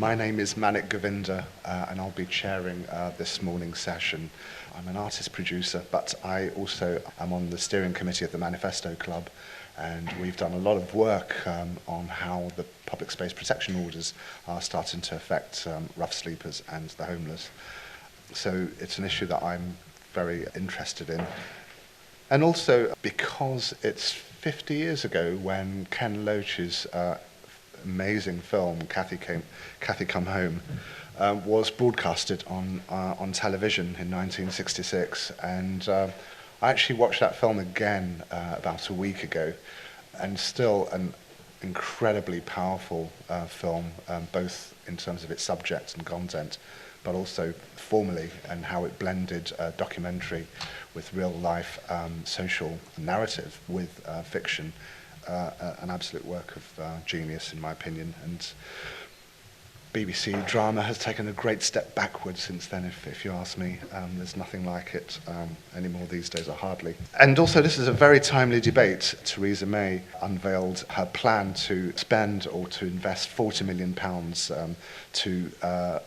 My name is Manik Govinda, and I'll be chairing this morning's session. I'm an artist-producer, but I also am on the steering committee of the Manifesto Club, and we've done a lot of work on how the public space protection orders are starting to affect rough sleepers and the homeless. So it's an issue that I'm very interested in. And also because it's 50 years ago when Ken Loach's amazing film, Cathy Come Home, was broadcasted on television in 1966. And I actually watched that film again about a week ago, and still an incredibly powerful film, both in terms of its subject and content, but also formally, and how it blended documentary with real-life social narrative with fiction. An absolute work of genius, in my opinion. And BBC drama has taken a great step backward since then, if you ask me. There's nothing like it anymore these days, or hardly. And also, this is a very timely debate. Theresa May unveiled her plan to spend or to invest £40 million to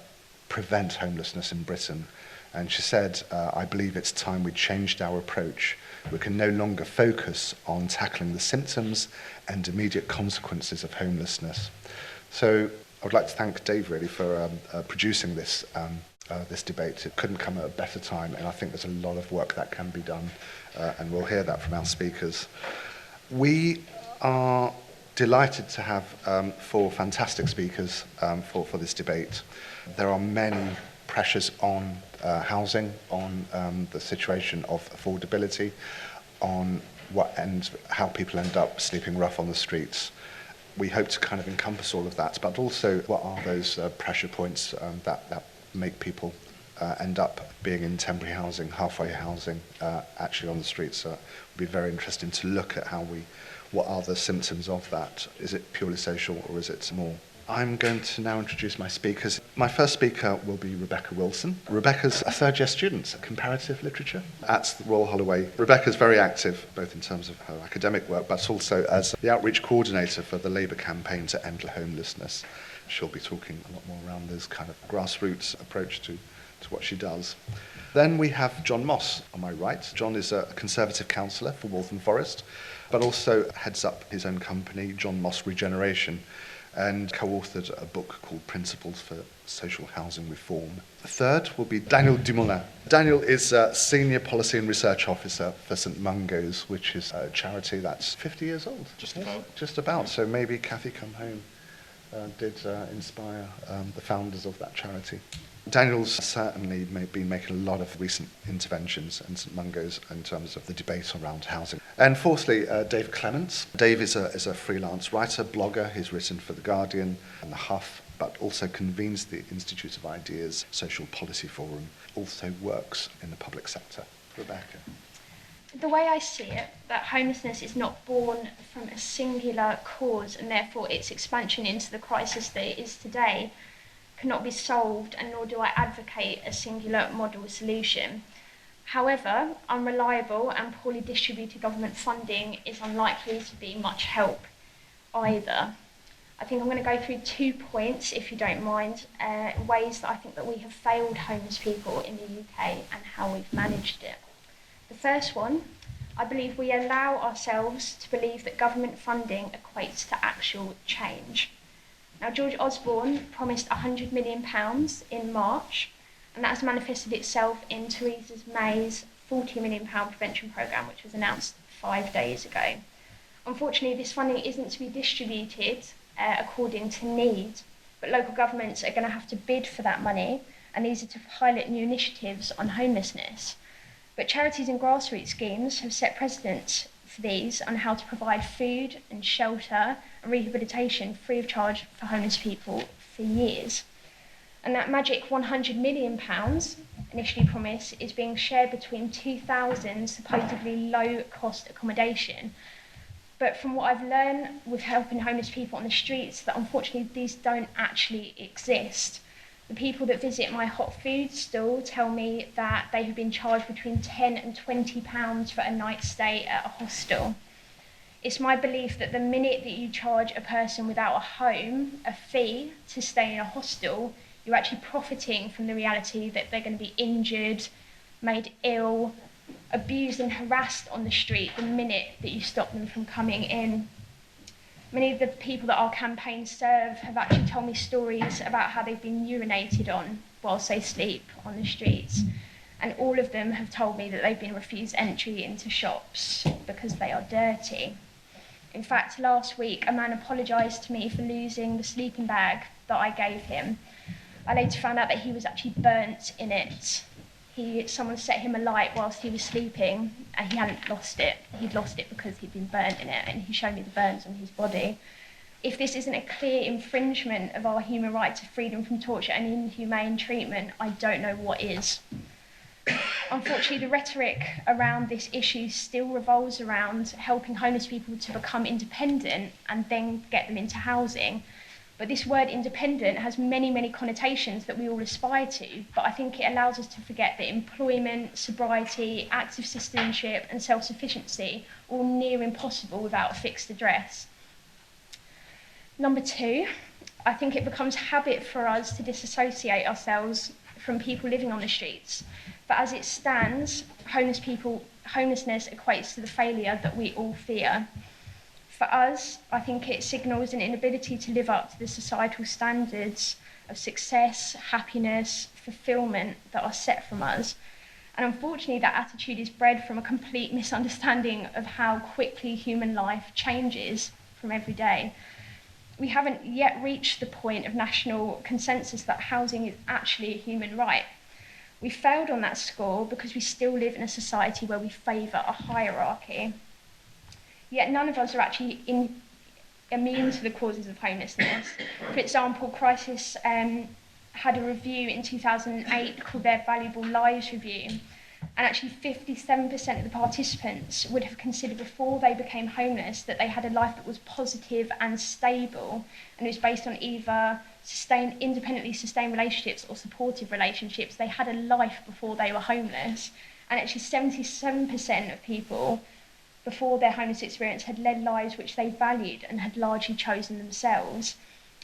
prevent homelessness in Britain. And she said, I believe it's time we changed our approach. We can no longer focus on tackling the symptoms and immediate consequences of homelessness. So I would like to thank Dave really for producing this debate. It couldn't come at a better time, and I think there's a lot of work that can be done, and we'll hear that from our speakers. We are delighted to have four fantastic speakers for this debate. There are many pressures on housing, on the situation of affordability, on how people end up sleeping rough on the streets. We hope to kind of encompass all of that, but also what are those pressure points that make people end up being in temporary housing, halfway housing, actually on the streets. It would be very interesting to look at what are the symptoms of that. Is it purely social, or is it more? I'm going to now introduce my speakers. My first speaker will be Rebecca Wilson. Rebecca's a third-year student at comparative literature at the Royal Holloway. Rebecca's very active, both in terms of her academic work, but also as the outreach coordinator for the Labour campaign to end homelessness. She'll be talking a lot more around this kind of grassroots approach to what she does. Then we have John Moss on my right. John is a Conservative councillor for Waltham Forest, but also heads up his own company, John Moss Regeneration, and co-authored a book called Principles for Social Housing Reform. The third will be Daniel Dumoulin. Daniel is a Senior Policy and Research Officer for St Mungo's, which is a charity that's 50 years old. Just about. So maybe Cathy Come Home did inspire the founders of that charity. Daniel's certainly been making a lot of recent interventions in St Mungo's in terms of the debate around housing. And fourthly, Dave Clements. Dave is a freelance writer, blogger. He's written for The Guardian and The Huff, but also convenes the Institute of Ideas Social Policy Forum, also works in the public sector. Rebecca. The way I see it, that homelessness is not born from a singular cause, and therefore its expansion into the crisis that it is today cannot be solved, and nor do I advocate a singular model solution. However, unreliable and poorly distributed government funding is unlikely to be much help either. I think I'm going to go through 2 points, if you don't mind, ways that I think that we have failed homeless people in the UK and how we've managed it. The first one, I believe we allow ourselves to believe that government funding equates to actual change. Now, George Osborne promised £100 million in March, and that has manifested itself in Theresa May's £40 million prevention programme, which was announced 5 days ago. Unfortunately, this funding isn't to be distributed according to need, but local governments are going to have to bid for that money, and these are to pilot new initiatives on homelessness. But charities and grassroots schemes have set precedents for these on how to provide food and shelter and rehabilitation free of charge for homeless people for years. And that magic £100 million initially promised is being shared between 2,000 supposedly low-cost accommodation. But from what I've learned with helping homeless people on the streets, that unfortunately these don't actually exist. The people that visit my hot food stall tell me that they have been charged between £10 and £20 for a night stay at a hostel. It's my belief that the minute that you charge a person without a home a fee to stay in a hostel, you're actually profiting from the reality that they're going to be injured, made ill, abused and harassed on the street the minute that you stop them from coming in. Many of the people that our campaigns serve have actually told me stories about how they've been urinated on whilst they sleep on the streets. And all of them have told me that they've been refused entry into shops because they are dirty. In fact, last week, a man apologised to me for losing the sleeping bag that I gave him. I later found out that he was actually burnt in it. Someone set him alight whilst he was sleeping, and he hadn't lost it. He'd lost it because he'd been burnt in it, and he showed me the burns on his body. If this isn't a clear infringement of our human right to freedom from torture and inhumane treatment, I don't know what is. Unfortunately, the rhetoric around this issue still revolves around helping homeless people to become independent and then get them into housing. But this word independent has many, many connotations that we all aspire to, but I think it allows us to forget that employment, sobriety, active citizenship and self-sufficiency are all near impossible without a fixed address. Number two, I think it becomes habit for us to disassociate ourselves from people living on the streets. But as it stands, homelessness equates to the failure that we all fear. For us, I think it signals an inability to live up to the societal standards of success, happiness, fulfilment that are set from us. And unfortunately, that attitude is bred from a complete misunderstanding of how quickly human life changes from every day. We haven't yet reached the point of national consensus that housing is actually a human right. We failed on that score because we still live in a society where we favour a hierarchy. Yet none of us are actually immune to the causes of homelessness. For example, Crisis had a review in 2008 called their Valuable Lives Review, and actually 57% of the participants would have considered before they became homeless that they had a life that was positive and stable, and it was based on either independently sustained relationships or supportive relationships. They had a life before they were homeless, and actually 77% of people before their homeless experience had led lives which they valued and had largely chosen themselves.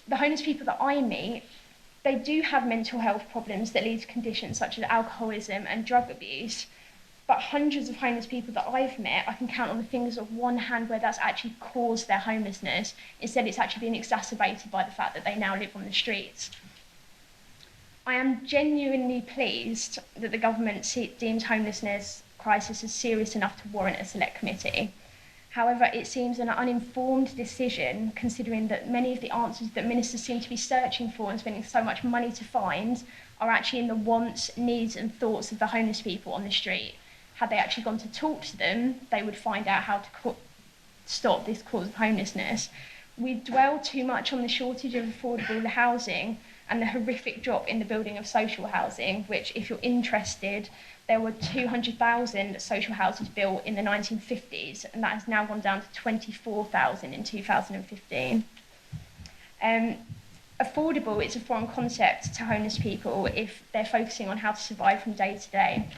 The homeless people that I meet, they do have mental health problems that lead to conditions such as alcoholism and drug abuse, but hundreds of homeless people that I've met, I can count on the fingers of one hand where that's actually caused their homelessness. Instead, it's actually been exacerbated by the fact that they now live on the streets. I am genuinely pleased that the government deems homelessness crisis as serious enough to warrant a select committee. However, it seems an uninformed decision, considering that many of the answers that ministers seem to be searching for and spending so much money to find are actually in the wants, needs and thoughts of the homeless people on the street. Had they actually gone to talk to them, they would find out how to stop this cause of homelessness. We dwell too much on the shortage of affordable housing and the horrific drop in the building of social housing, which, if you're interested, there were 200,000 social houses built in the 1950s, and that has now gone down to 24,000 in 2015. Affordable is a foreign concept to homeless people if they're focusing on how to survive from day to day.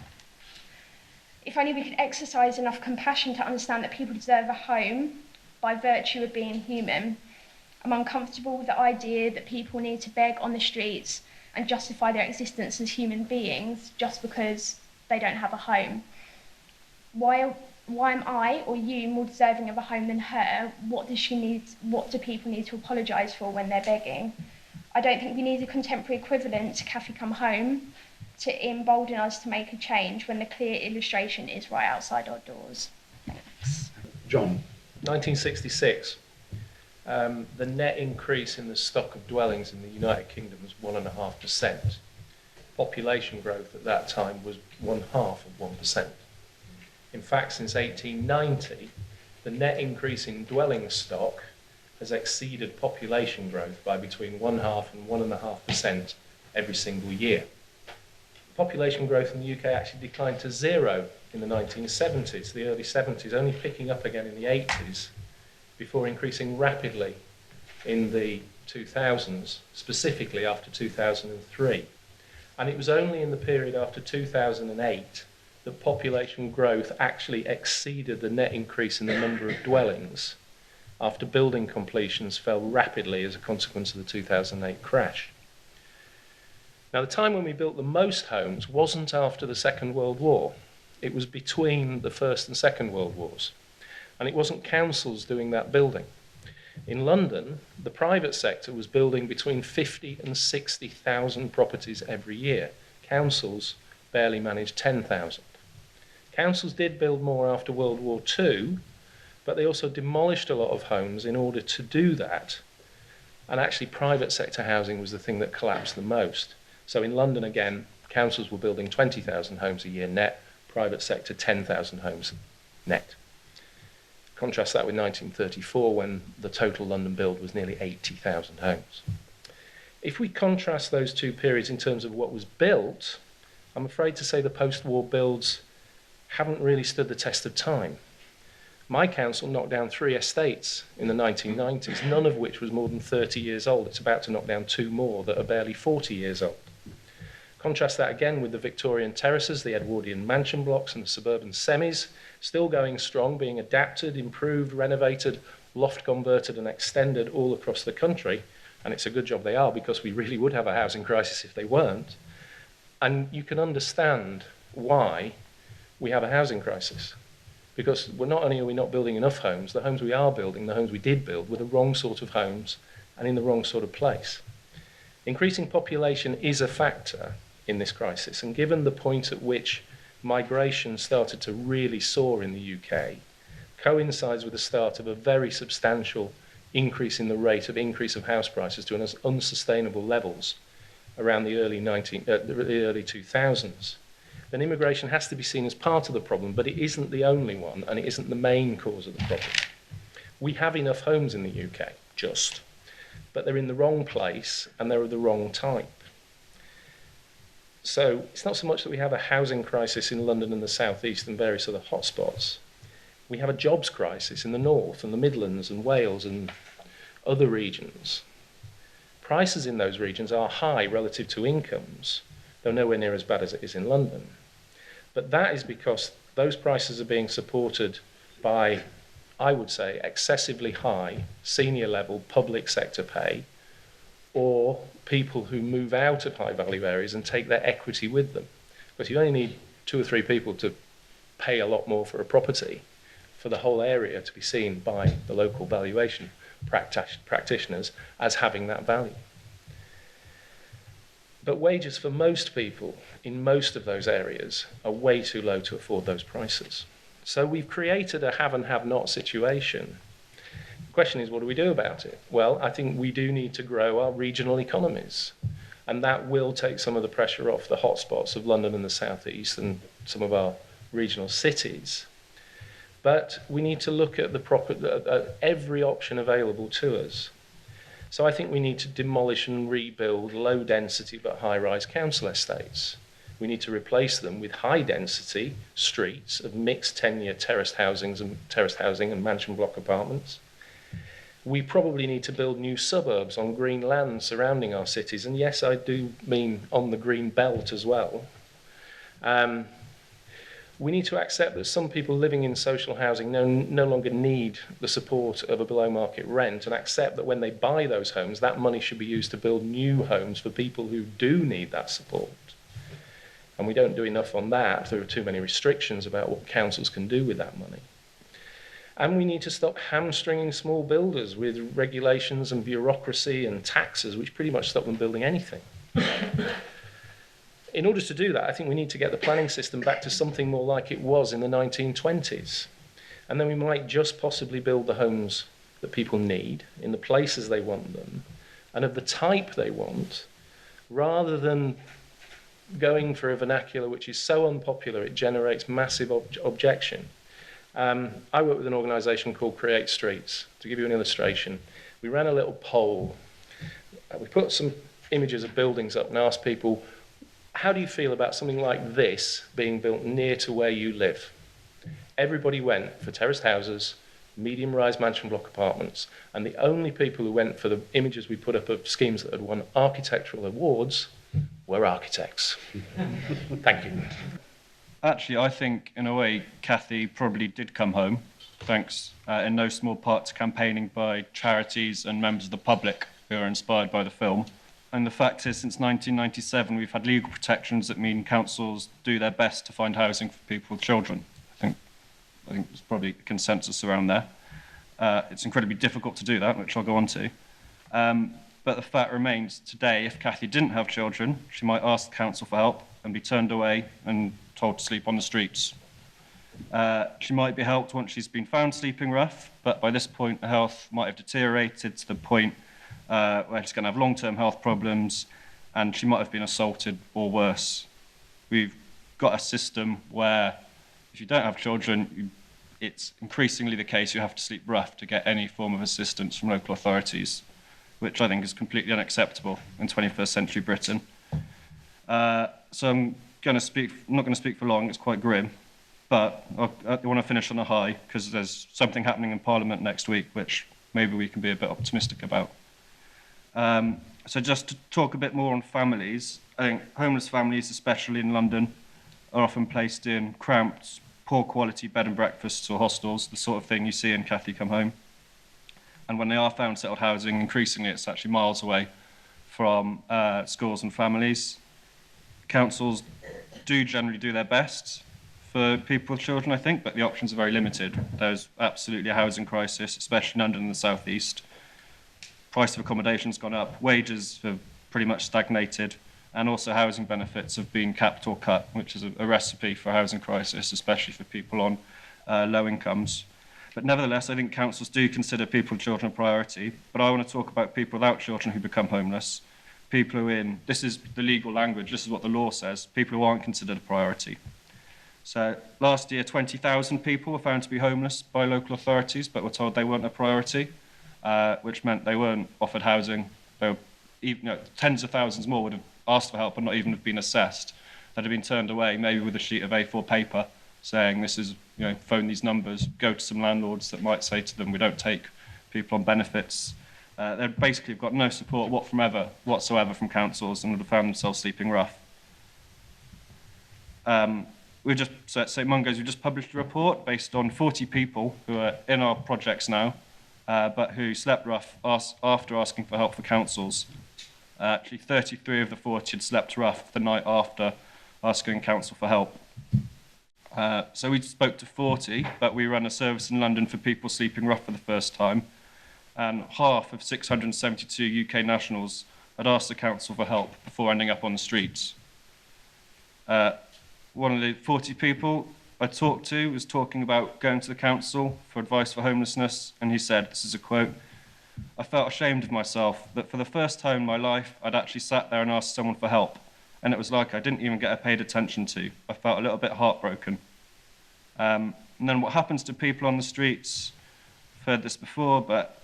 If only we could exercise enough compassion to understand that people deserve a home by virtue of being human. I'm uncomfortable with the idea that people need to beg on the streets and justify their existence as human beings just because they don't have a home. Why am I or you more deserving of a home than her? What does she need? What do people need to apologise for when they're begging? I don't think we need a contemporary equivalent to Cathy Come Home to embolden us to make a change when the clear illustration is right outside our doors. Thanks. John. 1966. The net increase in the stock of dwellings in the United Kingdom was 1.5%. Population growth at that time was 0.5%. In fact, since 1890, the net increase in dwelling stock has exceeded population growth by between 0.5% and 1.5% every single year. Population growth in the UK actually declined to zero in the 1970s, the early 70s, only picking up again in the 80s, before increasing rapidly in the 2000s, specifically after 2003. And it was only in the period after 2008 that population growth actually exceeded the net increase in the number of dwellings after building completions fell rapidly as a consequence of the 2008 crash. Now, the time when we built the most homes wasn't after the Second World War. It was between the First and Second World Wars. And it wasn't councils doing that building. In London, the private sector was building between 50 and 60,000 properties every year. Councils barely managed 10,000. Councils did build more after World War II, but they also demolished a lot of homes in order to do that. And actually, private sector housing was the thing that collapsed the most. So in London, again, councils were building 20,000 homes a year net, private sector 10,000 homes net. Contrast that with 1934, when the total London build was nearly 80,000 homes. If we contrast those two periods in terms of what was built, I'm afraid to say the post-war builds haven't really stood the test of time. My council knocked down 3 estates in the 1990s, none of which was more than 30 years old. It's about to knock down 2 more that are barely 40 years old. Contrast that again with the Victorian terraces, the Edwardian mansion blocks and the suburban semis, still going strong, being adapted, improved, renovated, loft converted and extended all across the country. And it's a good job they are, because we really would have a housing crisis if they weren't. And you can understand why we have a housing crisis. Because not only are we not building enough homes, the homes we are building, the homes we did build, were the wrong sort of homes and in the wrong sort of place. Increasing population is a factor in this crisis, and given the point at which migration started to really soar in the UK, coincides with the start of a very substantial increase in the rate of increase of house prices to unsustainable levels around the early 2000s. Then immigration has to be seen as part of the problem, but it isn't the only one, and it isn't the main cause of the problem. We have enough homes in the UK, but they're in the wrong place and they're of the wrong type. So it's not so much that we have a housing crisis in London and the South East and various other hotspots. We have a jobs crisis in the North and the Midlands and Wales and other regions. Prices in those regions are high relative to incomes, though nowhere near as bad as it is in London. But that is because those prices are being supported by, I would say, excessively high senior level public sector pay, or people who move out of high value areas and take their equity with them. Because you only need 2 or 3 people to pay a lot more for a property for the whole area to be seen by the local valuation practitioners as having that value. But wages for most people in most of those areas are way too low to afford those prices. So we've created a have and have not situation. The question is, what do we do about it? Well, I think we do need to grow our regional economies. And that will take some of the pressure off the hotspots of London and the South East and some of our regional cities. But we need to look at every option available to us. So I think we need to demolish and rebuild low density but high rise council estates. We need to replace them with high density streets of mixed tenure terraced housing and mansion block apartments. We probably need to build new suburbs on green land surrounding our cities. And yes, I do mean on the green belt as well. We need to accept that some people living in social housing no longer need the support of a below market rent, and accept that when they buy those homes, that money should be used to build new homes for people who do need that support. And we don't do enough on that. There are too many restrictions about what councils can do with that money. And we need to stop hamstringing small builders with regulations and bureaucracy and taxes, which pretty much stop them building anything. In order to do that, I think we need to get the planning system back to something more like it was in the 1920s. And then we might just possibly build the homes that people need in the places they want them and of the type they want, rather than going for a vernacular which is so unpopular it generates massive objection. I work with an organisation called Create Streets. To give you an illustration, we ran a little poll. We put some images of buildings up and asked people, how do you feel about something like this being built near to where you live? Everybody went for terraced houses, medium-rise mansion block apartments, and the only people who went for the images we put up of schemes that had won architectural awards were architects. Thank you. Actually, I think, in a way, Cathy probably did come home, thanks in no small part to campaigning by charities and members of the public who are inspired by the film. And the fact is, since 1997, we've had legal protections that mean councils do their best to find housing for people with children. I think there's probably a consensus around there. It's incredibly difficult to do that, which I'll go on to. But the fact remains, today, if Cathy didn't have children, she might ask the council for help and be turned away and told to sleep on the streets. She might be helped once she's been found sleeping rough, but by this point, her health might have deteriorated to the point where she's going to have long-term health problems, and she might have been assaulted or worse. We've got a system where if you don't have children, it's increasingly the case you have to sleep rough to get any form of assistance from local authorities, which I think is completely unacceptable in 21st century Britain. So I'm not going to speak for long, it's quite grim, but I want to finish on a high because there's something happening in Parliament next week which maybe we can be a bit optimistic about. So just to talk a bit more on families, I think homeless families, especially in London, are often placed in cramped, poor quality bed and breakfasts or hostels, the sort of thing you see in Cathy Come Home. And when they are found settled housing, increasingly it's actually miles away from schools and families. Councils do generally do their best for people with children, I think, but the options are very limited. There's absolutely a housing crisis, especially in London and the South East. Price of accommodation's gone up, wages have pretty much stagnated, and also housing benefits have been capped or cut, which is a recipe for a housing crisis, especially for people on low incomes. But nevertheless, I think councils do consider people with children a priority, but I want to talk about people without children who become homeless, people who this is the legal language, this is what the law says, people who aren't considered a priority. So last year, 20,000 people were found to be homeless by local authorities, but were told they weren't a priority, which meant they weren't offered housing. They were, tens of thousands more would have asked for help but not even have been assessed. They'd have been turned away, maybe with a sheet of A4 paper, saying this is, phone these numbers, go to some landlords that might say to them, we don't take people on benefits. They basically got no support whatsoever from councils and would have found themselves sleeping rough. So at St Mungo's, we just published a report based on 40 people who are in our projects now, but who slept rough after asking for help for councils. Actually, 33 of the 40 had slept rough the night after asking council for help. So we spoke to 40, but we run a service in London for people sleeping rough for the first time, and half of 672 UK nationals had asked the council for help before ending up on the streets. One of the 40 people I talked to was talking about going to the council for advice for homelessness, and he said, this is a quote, "I felt ashamed of myself that for the first time in my life I'd actually sat there and asked someone for help, and it was like I didn't even get paid attention to. I felt a little bit heartbroken." And then what happens to people on the streets, I've heard this before, but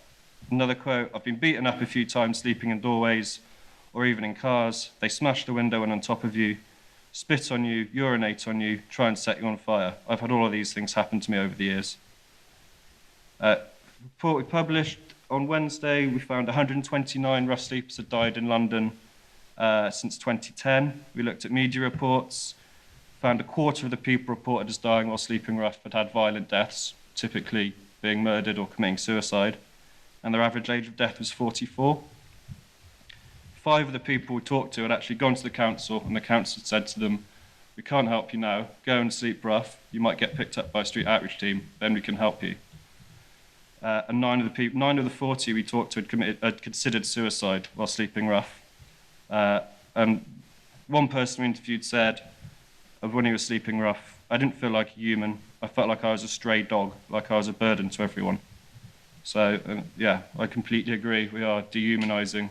another quote, "I've been beaten up a few times sleeping in doorways or even in cars. They smash the window in on top of you, spit on you, urinate on you, try and set you on fire. I've had all of these things happen to me over the years." Report we published on Wednesday, we found 129 rough sleepers had died in London since 2010. We looked at media reports, found a quarter of the people reported as dying while sleeping rough had violent deaths, typically being murdered or committing suicide, and their average age of death was 44. 5 of the people we talked to had actually gone to the council, and the council had said to them, "We can't help you now, go and sleep rough, you might get picked up by a street outreach team, then we can help you." And 9 of the 40 we talked to had considered suicide while sleeping rough. And one person we interviewed said, of when he was sleeping rough, "I didn't feel like a human, I felt like I was a stray dog, like I was a burden to everyone." So, I completely agree. We are dehumanising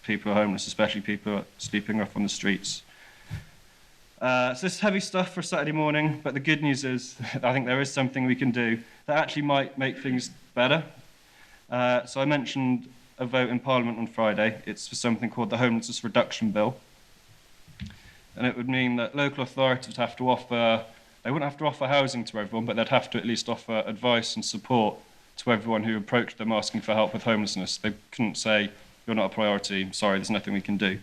people who are homeless, especially people who are sleeping rough on the streets. So this is heavy stuff for a Saturday morning, but the good news is I think there is something we can do that actually might make things better. So I mentioned a vote in Parliament on Friday. It's for something called the Homelessness Reduction Bill. And it would mean that local authorities would have to offer, they wouldn't have to offer housing to everyone, but they'd have to at least offer advice and support to everyone who approached them asking for help with homelessness. They couldn't say, "You're not a priority, sorry, there's nothing we can do."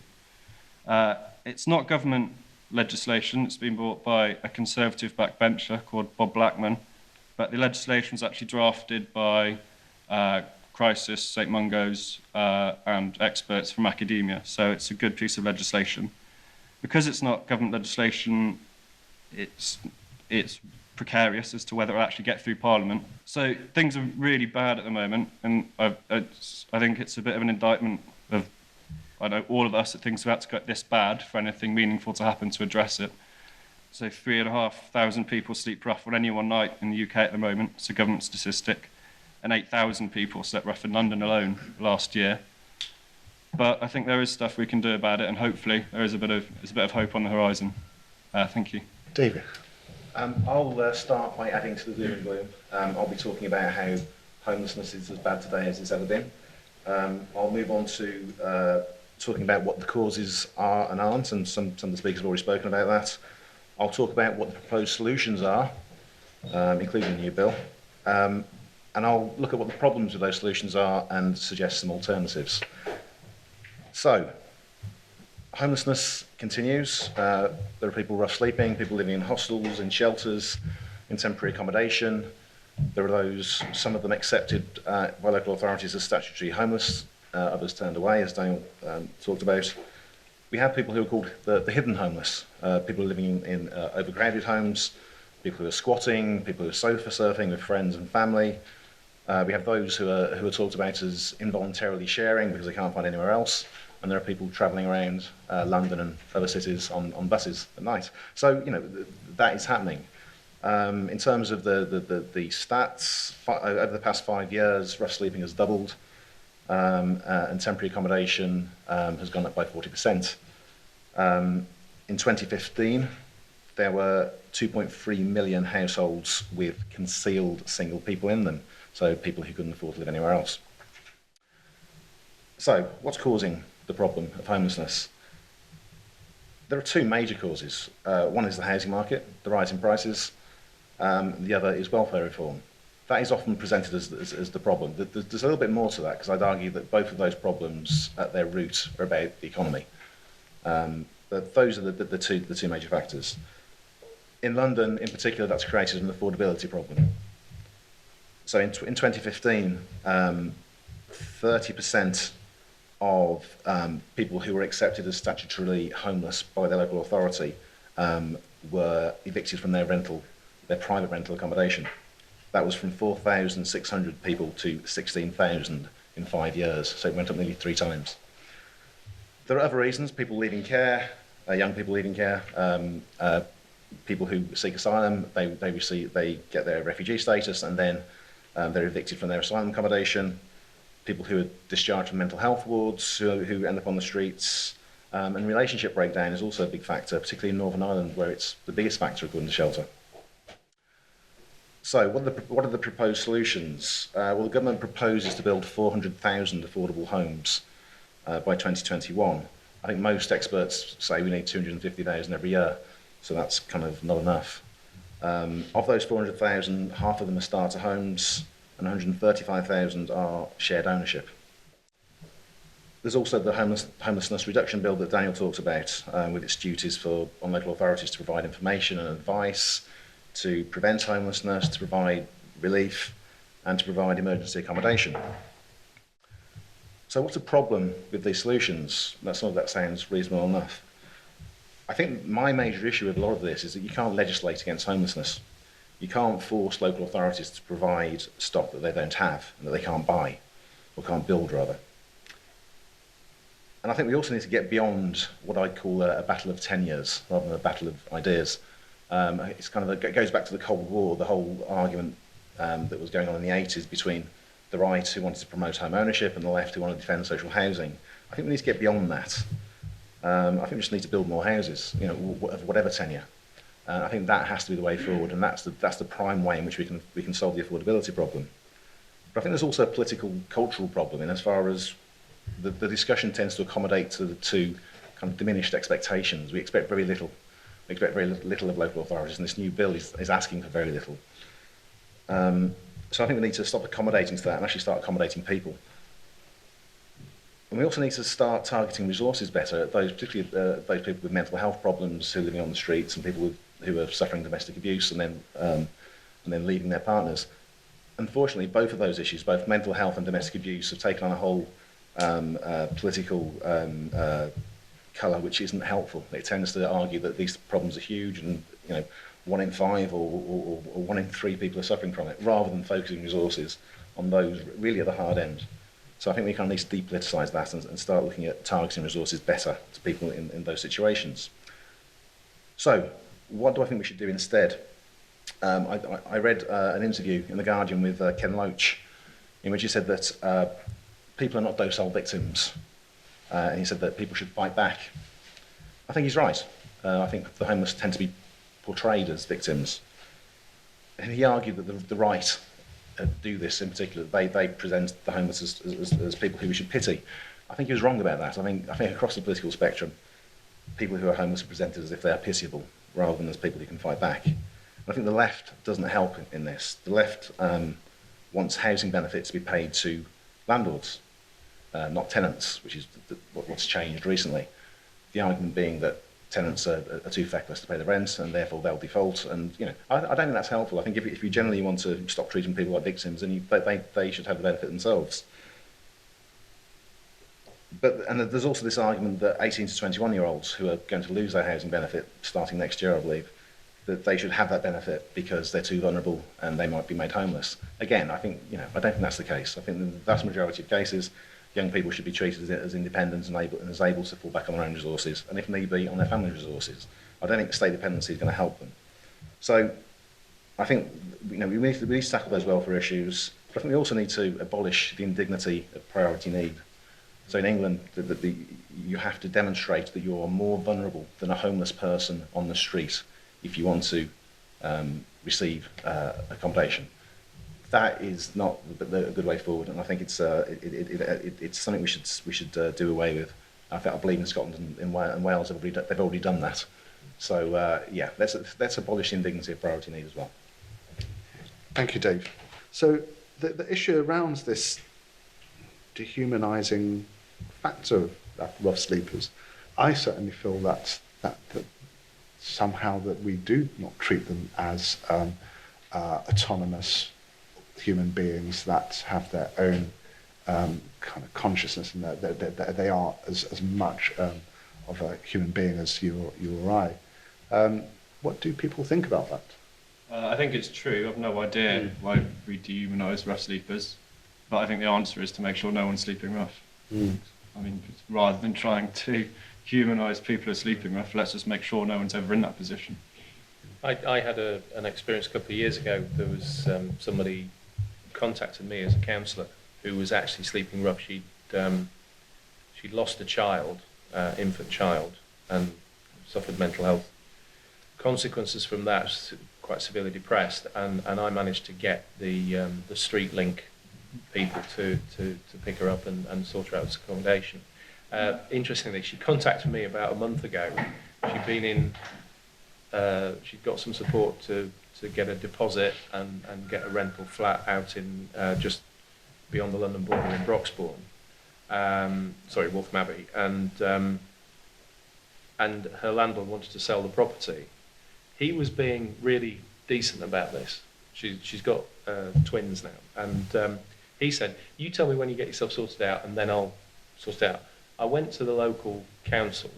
It's not government legislation. It's been brought by a Conservative backbencher called Bob Blackman, but the legislation was actually drafted by Crisis, St Mungo's, and experts from academia. So it's a good piece of legislation. Because it's not government legislation, it's precarious as to whether it'll actually get through Parliament. So things are really bad at the moment, and I think it's a bit of an indictment of all of us that things are about to get this bad for anything meaningful to happen to address it. So 3,500 people sleep rough on any one night in the UK at the moment. It's a government statistic. And 8,000 people slept rough in London alone last year. But I think there is stuff we can do about it, and hopefully there's a bit of hope on the horizon. Thank you. David. I'll start by adding to the doom and gloom. I'll be talking about how homelessness is as bad today as it's ever been. I'll move on to talking about what the causes are and aren't, and some of the speakers have already spoken about that. I'll talk about what the proposed solutions are, including the new bill. And I'll look at what the problems with those solutions are and suggest some alternatives. So, homelessness continues. There are people rough sleeping, people living in hostels, in shelters, in temporary accommodation. There are those, some of them accepted by local authorities as statutory homeless, others turned away, as Daniel talked about. We have people who are called the hidden homeless, people living in overcrowded homes, people who are squatting, people who are sofa surfing with friends and family. We have those who are talked about as involuntarily sharing because they can't find anywhere else, and there are people travelling around London and other cities on buses at night. So, you know, that is happening. In terms of the stats, over the past 5 years, rough sleeping has doubled, and temporary accommodation has gone up by 40%. In 2015, there were 2.3 million households with concealed single people in them, so people who couldn't afford to live anywhere else. So, what's causing the problem of homelessness? There are two major causes. One is the housing market, the rise in prices. The other is welfare reform. That is often presented as the problem. There's a little bit more to that, because I'd argue that both of those problems at their root are about the economy. But those are the two major factors. In London, in particular, that's created an affordability problem. So in 2015, 30% of people who were accepted as statutorily homeless by their local authority were evicted from their private rental accommodation. That was from 4,600 people to 16,000 in 5 years, so it went up nearly 3 times. There are other reasons: people leaving care, young people leaving care, people who seek asylum, they get their refugee status and then they're evicted from their asylum accommodation. People who are discharged from mental health wards who end up on the streets. And relationship breakdown is also a big factor, particularly in Northern Ireland, where it's the biggest factor according to Shelter. So what are the proposed solutions? Well, the government proposes to build 400,000 affordable homes by 2021. I think most experts say we need 250,000 every year, so that's kind of not enough. Of those 400,000, half of them are starter homes, and 135,000 are shared ownership. There's also the homelessness reduction bill that Daniel talked about, with its duties on local authorities to provide information and advice, to prevent homelessness, to provide relief, and to provide emergency accommodation. So what's the problem with these solutions? Some of that sounds reasonable enough. I think my major issue with a lot of this is that you can't legislate against homelessness. You can't force local authorities to provide stock that they don't have and that they can't buy, or can't build rather. And I think we also need to get beyond what I'd call a battle of tenures rather than a battle of ideas. It's kind of it goes back to the Cold War, the whole argument that was going on in the 80s between the right, who wanted to promote home ownership, and the left, who wanted to defend social housing. I think we need to get beyond that. I think we just need to build more houses, of whatever tenure. I think that has to be the way forward, and that's the prime way in which we can solve the affordability problem. But I think there's also a political, cultural problem in as far as the discussion tends to accommodate to kind of diminished expectations. We expect very little. We expect very little of local authorities, and this new bill is asking for very little. So I think we need to stop accommodating to that and actually start accommodating people. And we also need to start targeting resources better at those, particularly those people with mental health problems who are living on the streets and people who are suffering domestic abuse and then leaving their partners. Unfortunately, both of those issues, both mental health and domestic abuse, have taken on a whole political colour which isn't helpful. It tends to argue that these problems are huge and 1 in 5 or 1 in 3 people are suffering from it, rather than focusing resources on those really at the hard end. So I think we kind of need to depoliticise that and start looking at targeting resources better to people in those situations. So what do I think we should do instead? I read an interview in The Guardian with Ken Loach, in which he said that people are not docile victims. And he said that people should fight back. I think he's right. I think the homeless tend to be portrayed as victims. And he argued that the right do this in particular. They present the homeless as people who we should pity. I think he was wrong about that. I think across the political spectrum, people who are homeless are presented as if they are pitiable rather than as people who can fight back. And I think the left doesn't help in this. The left wants housing benefits to be paid to landlords, not tenants, which is what's changed recently. The argument being that tenants are too feckless to pay the rent and therefore they'll default. And I don't think that's helpful. I think if you generally want to stop treating people like victims, then they should have the benefit themselves. And there's also this argument that 18 to 21-year-olds who are going to lose their housing benefit starting next year, I believe, that they should have that benefit because they're too vulnerable and they might be made homeless. Again, I think I don't think that's the case. I think in the vast majority of cases, young people should be treated as independent and as able to fall back on their own resources, and if need be, on their family resources. I don't think state dependency is going to help them. So I think we need to tackle those welfare issues, but I think we also need to abolish the indignity of priority need. So in England, you have to demonstrate that you are more vulnerable than a homeless person on the street if you want to receive accommodation. That is not a good way forward, and I think it's something we should do away with. I believe in Scotland and Wales they've already done that. So let's abolish the indignity of priority need as well. Thank you, Dave. So the issue around this dehumanising factor of rough sleepers, I certainly feel that somehow that we do not treat them as autonomous human beings that have their own kind of consciousness, and that they are as much of a human being as you or I. What do people think about that? I think it's true. I've no idea why we dehumanise rough sleepers, but I think the answer is to make sure no one's sleeping rough. I mean, rather than trying to humanise people who are sleeping rough, let's just make sure no one's ever in that position. I had an experience a couple of years ago. There was somebody contacted me as a counsellor who was actually sleeping rough. She'd lost a child, infant child, and suffered mental health consequences from that, quite severely depressed, and I managed to get the street link people to pick her up and sort her out with accommodation. Interestingly, she contacted me about a month ago. She'd been in, she'd got some support to get a deposit and get a rental flat out in just beyond the London border in Broxbourne, Waltham Abbey, and her landlord wanted to sell the property. He was being really decent about this. She's got twins now, and he said, "You tell me when you get yourself sorted out, and then I'll sort it out." I went to the local council.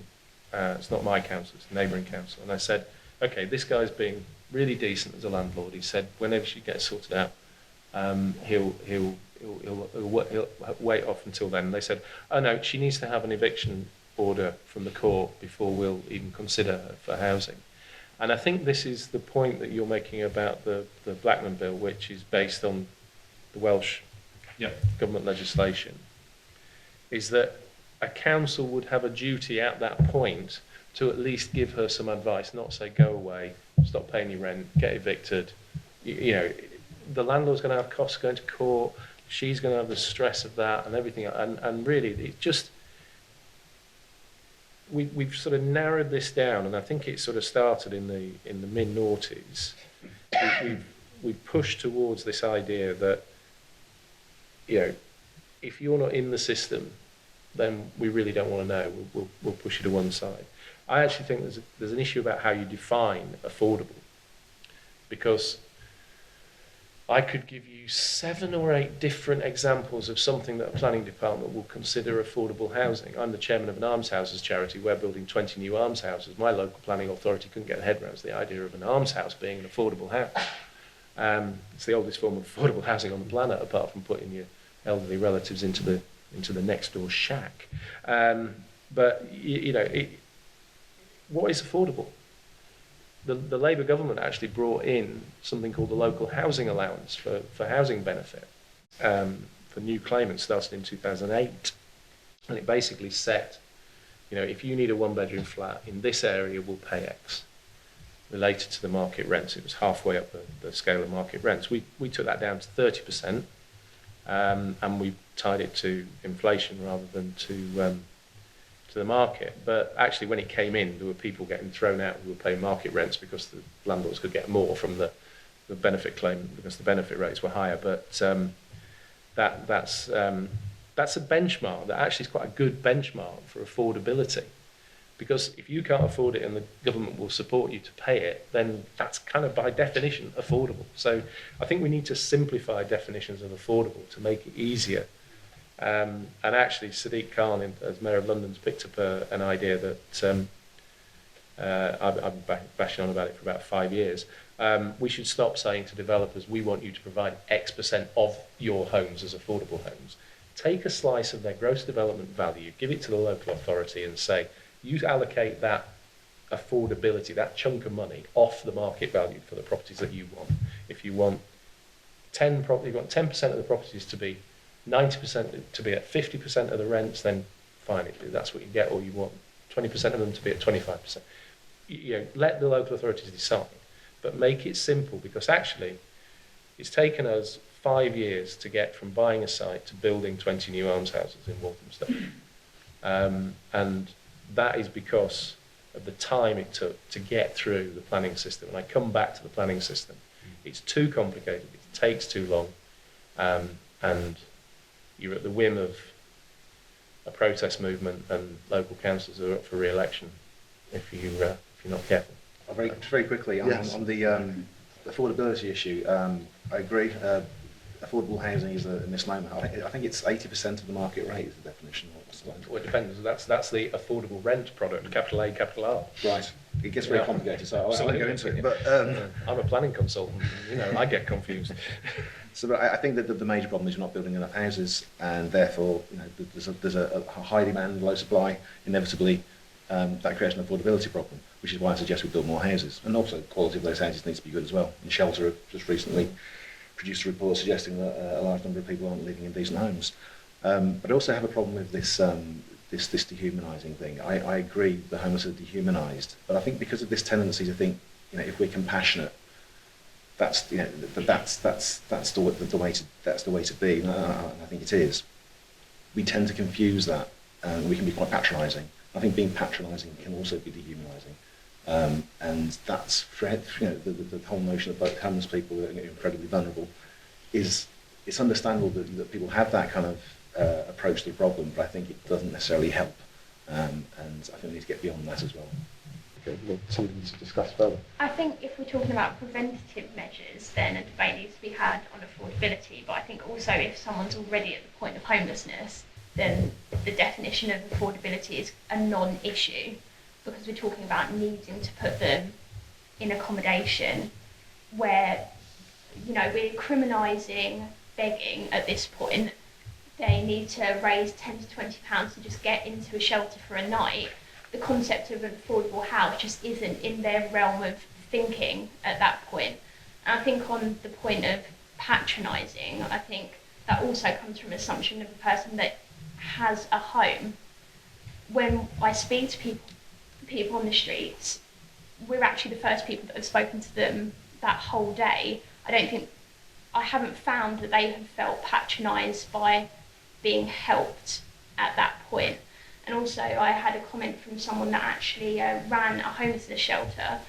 It's not my council; it's the neighbouring council, and I said, "Okay, this guy's being really decent as a landlord." He said, "Whenever she gets sorted out, he'll wait off until then." And they said, "Oh no, she needs to have an eviction order from the court before we'll even consider her for housing." And I think this is the point that you're making about the Blackman Bill, which is based on the Welsh government legislation, is that a council would have a duty at that point to at least give her some advice, not say, go away, stop paying your rent, get evicted. The landlord's going to have costs going to court, she's going to have the stress of that and everything. And really, it just, we've sort of narrowed this down, and I think it sort of started in the mid-noughties. We've pushed towards this idea that, if you're not in the system, then we really don't want to know. We'll push it to one side. I actually think there's an issue about how you define affordable, because I could give you 7 or 8 different examples of something that a planning department will consider affordable housing. I'm the chairman of an almshouses charity. We're building 20 new almshouses. My local planning authority couldn't get their head around the idea of an almshouse being an affordable house. It's the oldest form of affordable housing on the planet, apart from putting your elderly relatives into the next door shack. But what is affordable? The Labour government actually brought in something called the local housing allowance for housing benefit for new claimants, started in 2008. And it basically set, if you need a 1-bedroom flat in this area, we'll pay X, related to the market rents. It was halfway up the scale of market rents. We took that down to 30%, and we tied it to inflation rather than to the market. But actually, when it came in, there were people getting thrown out who were paying market rents because the landlords could get more from the benefit claim because the benefit rates were higher. But that's a benchmark that actually is quite a good benchmark for affordability, because if you can't afford it and the government will support you to pay it, then that's kind of by definition affordable. So I think we need to simplify definitions of affordable to make it easier. And actually, Sadiq Khan, as Mayor of London, has picked up an idea that I've been bashing on about it for about 5 years. We should stop saying to developers, we want you to provide X% of your homes as affordable homes. Take a slice of their gross development value, give it to the local authority and say, you allocate that affordability, that chunk of money, off the market value for the properties that you want. If you want 10% of the properties to be 90% to be at 50% of the rents, then fine, that's what you get, or you want 20% of them to be at 25%. Let the local authorities decide, but make it simple, because actually it's taken us 5 years to get from buying a site to building 20 new almshouses in Walthamstow. And that is because of the time it took to get through the planning system. And I come back to the planning system. It's too complicated, it takes too long, and you're at the whim of a protest movement, and local councils are up for re-election if you're not careful. Very quickly, on the affordability issue, I agree. Affordable housing is a misnomer. I think it's 80% of the market rate is the definition. Well, it depends. That's the affordable rent product, capital A, capital R. Right. It gets very complicated, so I won't go into it. But I'm a planning consultant. I get confused. So I think that the major problem is you're not building enough houses, and therefore there's a high demand, low supply. Inevitably, that creates an affordability problem, which is why I suggest we build more houses. And also, the quality of those houses needs to be good as well. And Shelter have just recently produced a report suggesting that a large number of people aren't living in decent homes. But I also have a problem with this dehumanising thing. I agree the homeless are dehumanised, but I think because of this tendency to think, if we're compassionate, that's the way to be. And I think it is. We tend to confuse that, and we can be quite patronising. I think being patronising can also be dehumanising. And that's the whole notion of homeless people that are incredibly vulnerable. It's understandable that people have that kind of approach to the problem, but I think it doesn't necessarily help. And I think we need to get beyond that as well. Okay, well, something to discuss further. I think if we're talking about preventative measures, then a debate needs to be had on affordability. But I think also if someone's already at the point of homelessness, then the definition of affordability is a non-issue, because we're talking about needing to put them in accommodation where, we're criminalising begging at this point. They need to raise £10 to £20 to just get into a shelter for a night. The concept of an affordable house just isn't in their realm of thinking at that point. And I think on the point of patronising, I think that also comes from an assumption of a person that has a home. When I speak to people on the streets, we're actually the first people that have spoken to them that whole day. I haven't found that they have felt patronised by being helped at that point. And also I had a comment from someone that actually ran a homelessness shelter.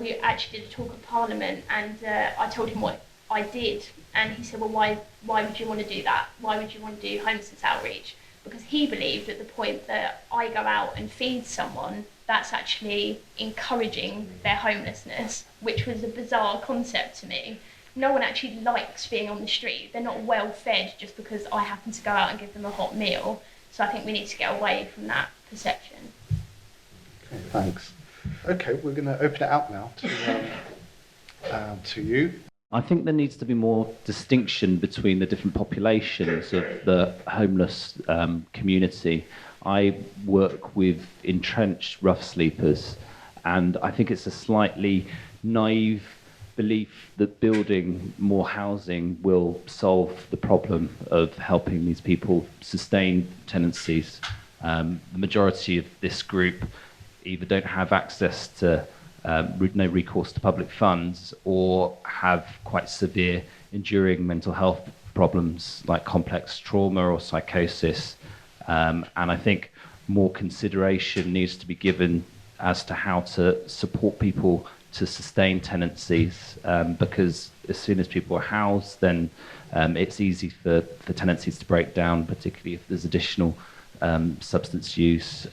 We actually did a talk of Parliament, and I told him what I did And he said, well, why would you want to do that? Why would you want to do homelessness outreach? Because he believed at the point that I go out and feed someone, that's actually encouraging their homelessness, which was a bizarre concept to me. No one actually likes being on the street. They're not well fed just because I happen to go out and give them a hot meal. So I think we need to get away from that perception. Okay, thanks. Okay, we're going to open it out now to you. I think there needs to be more distinction between the different populations of the homeless community. I work with entrenched rough sleepers, and I think it's a slightly naive belief that building more housing will solve the problem of helping these people sustain tenancies. The majority of this group either don't have access to no recourse to public funds, or have quite severe enduring mental health problems like complex trauma or psychosis. And I think more consideration needs to be given as to how to support people to sustain tenancies, because as soon as people are housed, then it's easy for tenancies to break down, particularly if there's additional substance use.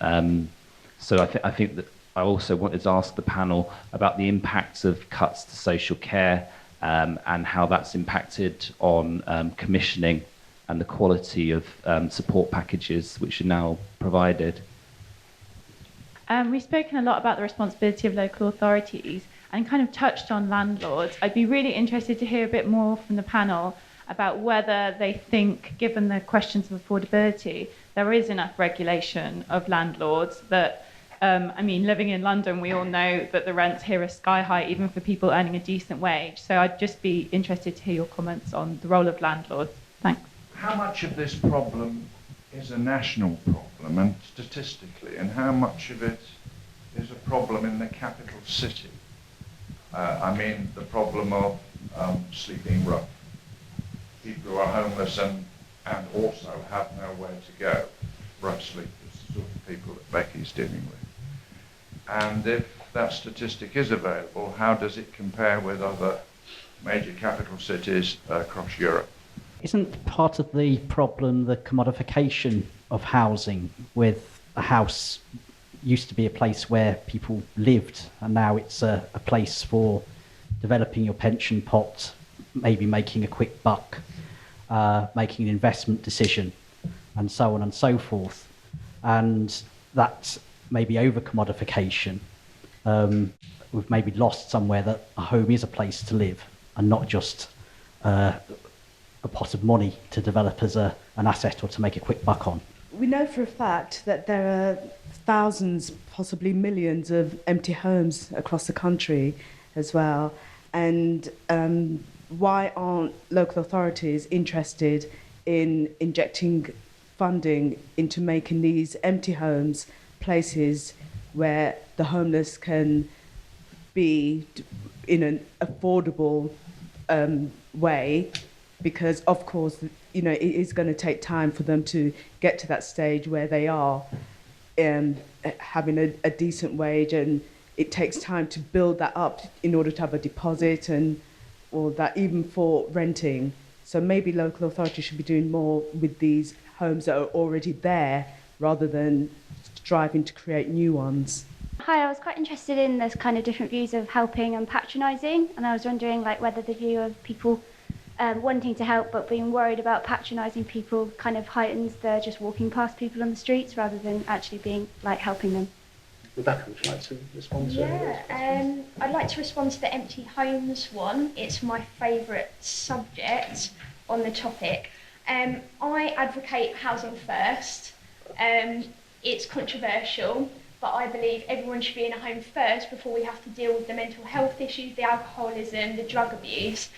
So I think that I also wanted to ask the panel about the impacts of cuts to social care, and how that's impacted on commissioning and the quality of support packages which are now provided. We've spoken a lot about the responsibility of local authorities and kind of touched on landlords. I'd be really interested to hear a bit more from the panel about whether they think, given the questions of affordability, there is enough regulation of landlords that, I mean, living in London, we all know that the rents here are sky high, even for people earning a decent wage. So I'd just be interested to hear your comments on the role of landlords. Thanks. How much of this problem is a national problem, and statistically, and how much of it is a problem in the capital city? I mean, the problem of sleeping rough, people who are homeless and also have nowhere to go, rough sleepers, the sort of people that Becky's dealing with. And if that statistic is available, how does it compare with other major capital cities across Europe? Isn't part of the problem the commodification of housing, with a house used to be a place where people lived, and now it's a place for developing your pension pot, maybe making a quick buck, making an investment decision, and so on and so forth. And that maybe over-commodification, we've maybe lost somewhere that a home is a place to live and not just a pot of money to develop as an asset or to make a quick buck on. We know for a fact that there are thousands, possibly millions of empty homes across the country as well. And why aren't local authorities interested in injecting funding into making these empty homes places where the homeless can be in an affordable way? Because, of course, you know, it is going to take time for them to get to that stage where they are having a decent wage, and it takes time to build that up in order to have a deposit or that even for renting. So maybe local authorities should be doing more with these homes that are already there rather than striving to create new ones. Hi, I was quite interested in this kind of different views of helping and patronising, and I was wondering whether the view of people wanting to help but being worried about patronising people kind of heightens the just walking past people on the streets rather than actually being helping them. Rebecca, would you like to respond to Yeah, I'd like to respond to the empty homes one. It's my favourite subject on the topic. I advocate housing first. It's controversial, but I believe everyone should be in a home first before we have to deal with the mental health issues, the alcoholism, the drug abuse.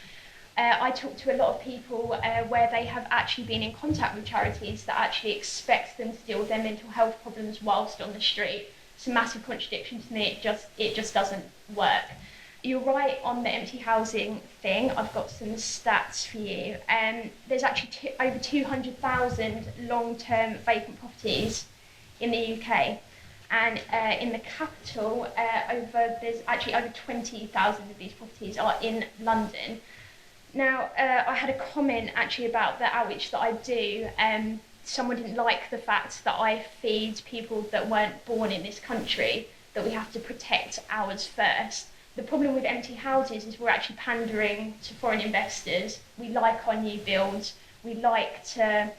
I talk to a lot of people where they have actually been in contact with charities that actually expect them to deal with their mental health problems whilst on the street. It's a massive contradiction to me. It just doesn't work. You're right on the empty housing thing. I've got some stats for you. There's actually over 200,000 long-term vacant properties in the UK. And in the capital, there's actually over 20,000 of these properties are in London. Now, I had a comment actually about the outreach that I do. Someone didn't like the fact that I feed people that weren't born in this country, that we have to protect ours first. The problem with empty houses is we're actually pandering to foreign investors. We like our new builds. We like to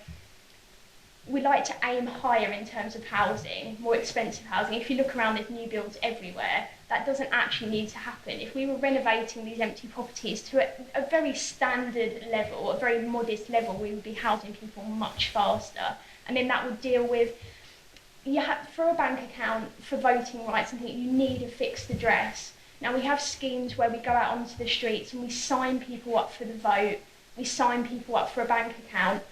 aim higher in terms of housing, more expensive housing. If you look around, there's new builds everywhere. That doesn't actually need to happen. If we were renovating these empty properties to a very standard level, a very modest level, we would be housing people much faster. And then that would deal with, for a bank account, for voting rights and things, you need a fixed address. Now we have schemes where we go out onto the streets and we sign people up for the vote, we sign people up for a bank account.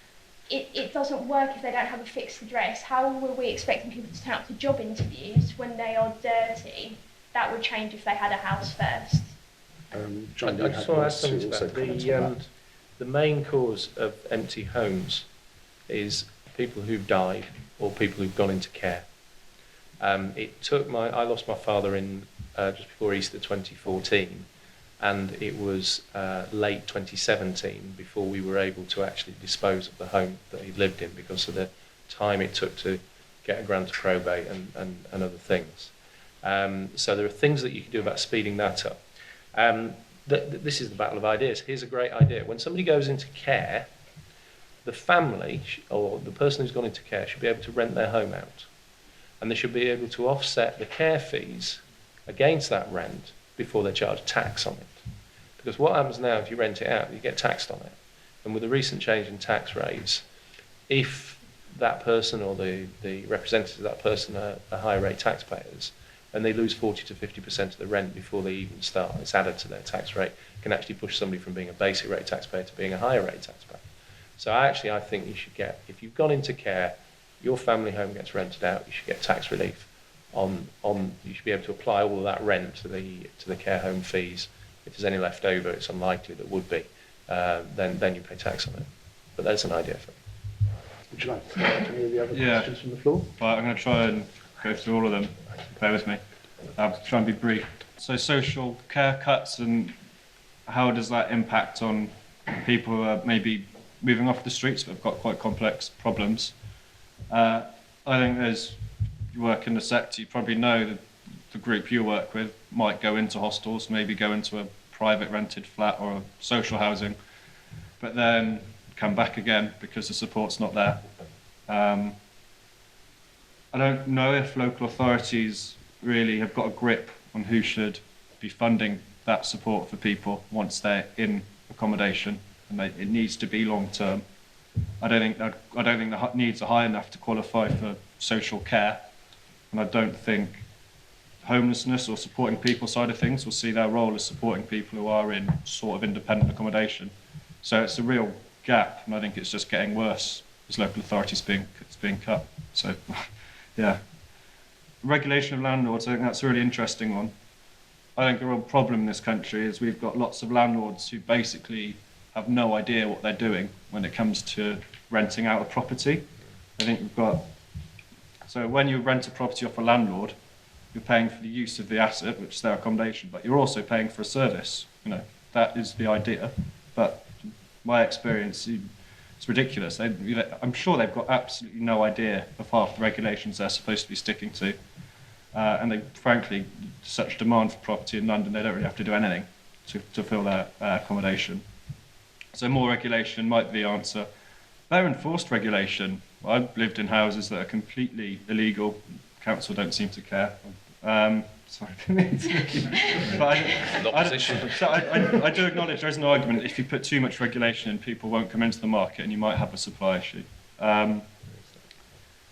It doesn't work if they don't have a fixed address. How were we expecting people to turn up to job interviews when they are dirty? That would change if they had a house first. I just want to add something to that. The main cause of empty homes is people who've died or people who've gone into care. I lost my father in just before Easter 2014, and it was late 2017 before we were able to actually dispose of the home that he lived in because of the time it took to get a grant of probate and other things. So there are things that you can do about speeding that up. This is the battle of ideas. Here's a great idea. When somebody goes into care, the family or the person who's gone into care should be able to rent their home out. And they should be able to offset the care fees against that rent before they charge tax on it. Because what happens now, if you rent it out, you get taxed on it. And with the recent change in tax rates, if that person or the representatives of that person are high rate taxpayers, and they lose 40 to 50% of the rent before they even start, it's added to their tax rate, can actually push somebody from being a basic rate taxpayer to being a higher rate taxpayer. So I think you should get, if you've gone into care, your family home gets rented out, you should get tax relief on you should be able to apply all of that rent to the care home fees. If there's any left over, it's unlikely there would be, then you pay tax on it. But that's an idea for me. Would you like to start any of the other questions from the floor? Well, I'm going to try and go through all of them. Bear with me. I'll try and be brief. So social care cuts, and how does that impact on people who are maybe moving off the streets but have got quite complex problems? I think as you work in the sector, you probably know that the group you work with might go into hostels, maybe go into a private rented flat or a social housing, but then come back again because the support's not there. I don't know if local authorities really have got a grip on who should be funding that support for people once they're in accommodation, and it needs to be long term. I don't think the needs are high enough to qualify for social care, and I don't think homelessness or supporting people side of things will see their role as supporting people who are in sort of independent accommodation. So it's a real gap, and I think it's just getting worse as local authorities being cut. So, yeah. Regulation of landlords, I think that's a really interesting one. I think a real problem in this country is we've got lots of landlords who basically have no idea what they're doing when it comes to renting out a property. I think we've got, so when you rent a property off a landlord, you're paying for the use of the asset, which is their accommodation, but you're also paying for a service. You know, that is the idea. But my experience, it's ridiculous. I'm sure they've got absolutely no idea of half the regulations they're supposed to be sticking to. And they, frankly, such demand for property in London, they don't really have to do anything to fill their accommodation. So more regulation might be the answer. Better enforced regulation. Well, I've lived in houses that are completely illegal. Council don't seem to care. Sorry, but I do acknowledge there is an argument if you put too much regulation in, people won't come into the market and you might have a supply issue. In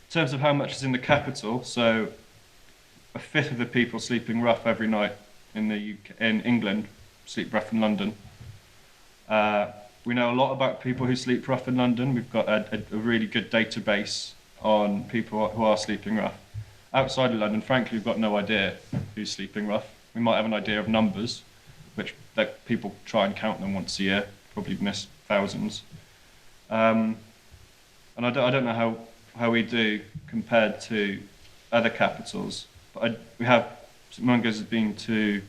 terms of how much is in the capital, so a fifth of the people sleeping rough every night in the UK, in England sleep rough in London. We know a lot about people who sleep rough in London. We've got a really good database on people who are sleeping rough. Outside of London, frankly, we've got no idea who's sleeping rough. We might have an idea of numbers, which people try and count them once a year, probably miss thousands. And I don't know how we do compared to other capitals. But St Mungo's has been to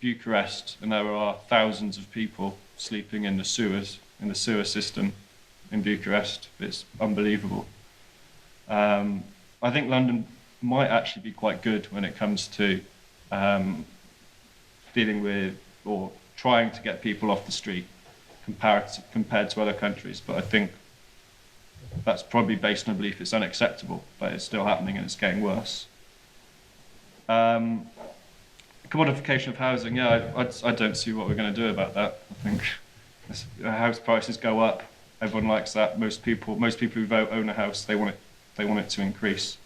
Bucharest, and there are thousands of people sleeping in the sewers, in the sewer system in Bucharest. It's unbelievable. I think London might actually be quite good when it comes to dealing with or trying to get people off the street compared to other countries. But I think that's probably based on a belief it's unacceptable, but it's still happening and it's getting worse. Commodification of housing, yeah, I don't see what we're going to do about that. I think house prices go up. Everyone likes that. Most people who vote own a house. They want it to increase.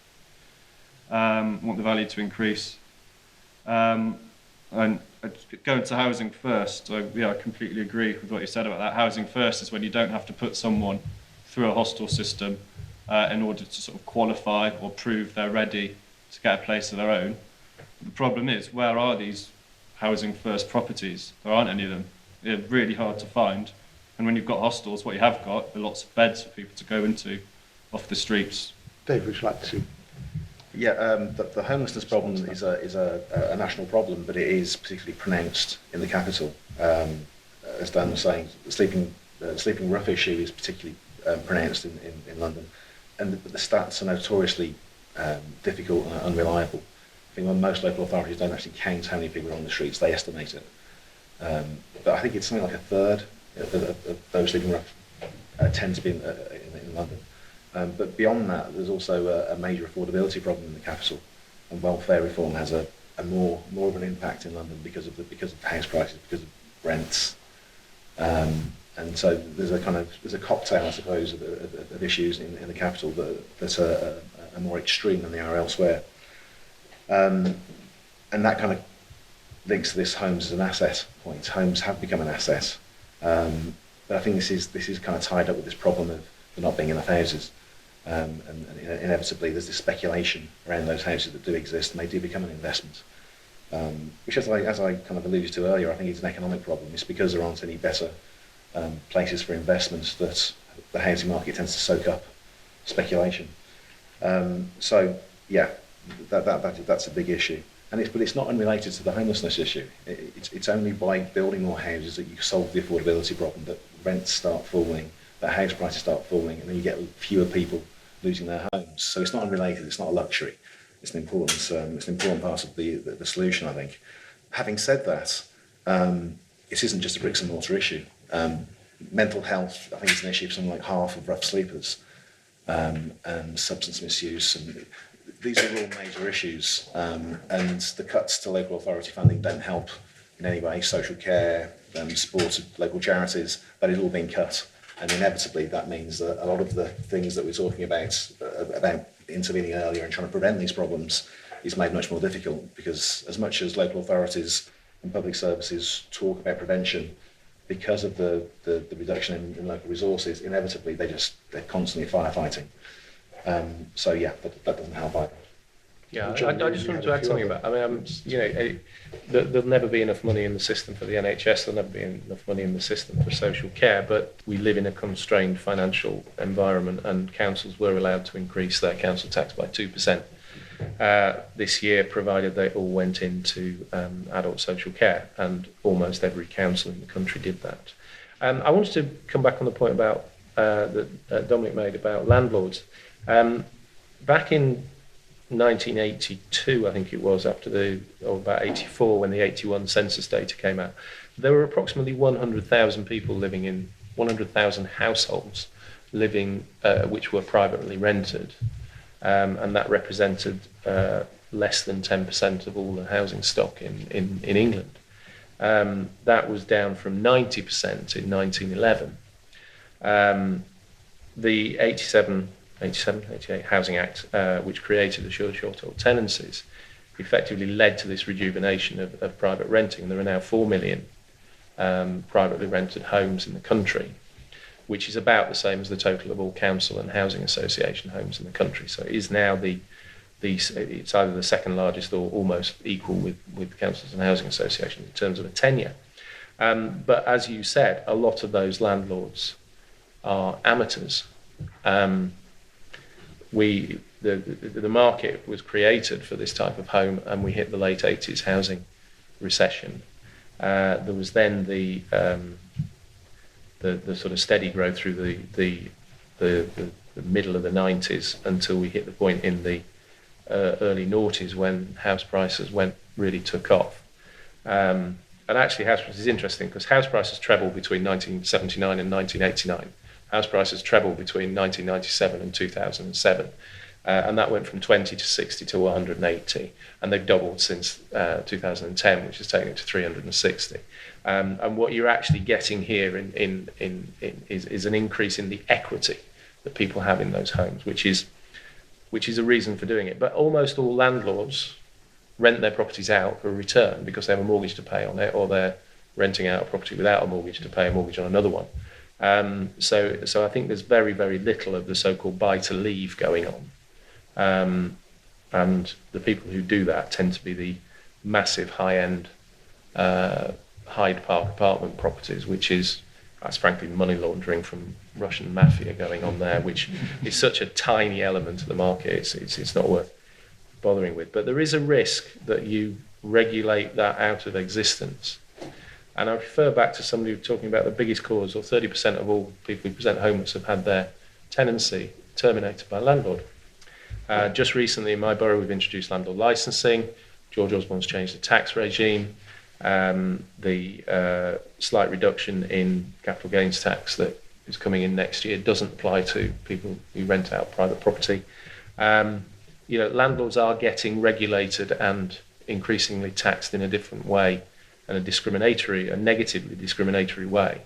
Want the value to increase. And going to housing first, I completely agree with what you said about that. Housing first is when you don't have to put someone through a hostel system in order to sort of qualify or prove they're ready to get a place of their own. The problem is, where are these housing first properties? There aren't any of them. They're really hard to find. And when you've got hostels, what you have got are lots of beds for people to go into off the streets. Dave, would you like to? Yeah, the homelessness problem is a national problem, but it is particularly pronounced in the capital. As Dan was saying, the sleeping rough issue is particularly pronounced in London, and the stats are notoriously difficult and unreliable. I think most local authorities don't actually count how many people are on the streets, they estimate it. But I think it's something like a third of those sleeping rough tend to be in London. But beyond that, there's also a major affordability problem in the capital, and welfare reform has a more of an impact in London because of house prices, because of rents, and so there's a cocktail, I suppose, of issues in the capital that are more extreme than they are elsewhere, and that kind of links to this homes as an asset point. Homes have become an asset, but I think this is kind of tied up with this problem of there not being enough houses. And inevitably there's this speculation around those houses that do exist, and they do become an investment, which as I kind of alluded to earlier, I think it's an economic problem. It's because there aren't any better places for investments that the housing market tends to soak up speculation. So yeah, that's a big issue, but it's not unrelated to the homelessness issue. It's only by building more houses that you solve the affordability problem, that rents start falling, that house prices start falling, and then you get fewer people losing their homes. So it's not unrelated. It's not a luxury. It's an important part of the solution, I think. Having said that, it isn't just a bricks and mortar issue. Mental health, I think, is an issue for something like half of rough sleepers, and substance misuse, and these are all major issues. And the cuts to local authority funding don't help in any way. Social care, support of local charities, that is all being cut. And inevitably, that means that a lot of the things that we're talking about intervening earlier and trying to prevent these problems, is made much more difficult, because as much as local authorities and public services talk about prevention, because of the reduction in local resources, inevitably they're constantly firefighting. So yeah, that doesn't help either. Yeah, I just wanted to add something about. There'll never be enough money in the system for the NHS. There'll never be enough money in the system for social care. But we live in a constrained financial environment, and councils were allowed to increase their council tax by 2% this year, provided they all went into adult social care, and almost every council in the country did that. I wanted to come back on the point about that Dominic made about landlords. Back in 1982, I think it was, about 84, when the 81 census data came out, there were approximately 100,000 people living in 100,000 households living, which were privately rented, and that represented less than 10% of all the housing stock in England. That was down from 90% in 1911. The 88 Housing Act, which created the short-haul tenancies, effectively led to this rejuvenation of private renting. And there are now 4 million privately rented homes in the country, which is about the same as the total of all council and housing association homes in the country. So it is now it's either the second largest or almost equal with councils and housing associations in terms of a tenure. But as you said, a lot of those landlords are amateurs. The market was created for this type of home, and we hit the late 80s housing recession. There was then the the sort of steady growth through the middle of the 90s until we hit the point in the early noughties when house prices really took off. And actually, house prices is interesting because house prices trebled between 1979 and 1989. House prices trebled between 1997 and 2007. And that went from 20 to 60 to 180. And they've doubled since 2010, which has taken it to 360. And what you're actually getting here is an increase in the equity that people have in those homes, which is a reason for doing it. But almost all landlords rent their properties out for a return because they have a mortgage to pay on it, or they're renting out a property without a mortgage to pay a mortgage on another one. So I think there's very, very little of the so-called buy-to-leave going on. And the people who do that tend to be the massive high-end Hyde Park apartment properties, that's frankly money laundering from Russian mafia going on there, which is such a tiny element of the market, it's not worth bothering with. But there is a risk that you regulate that out of existence. And I refer back to somebody who was talking about the biggest cause, or 30% of all people who present homeless have had their tenancy terminated by a landlord. Just recently in my borough we've introduced landlord licensing. George Osborne's changed the tax regime. The slight reduction in capital gains tax that is coming in next year doesn't apply to people who rent out private property. Landlords are getting regulated and increasingly taxed in a different way, and a negatively discriminatory way.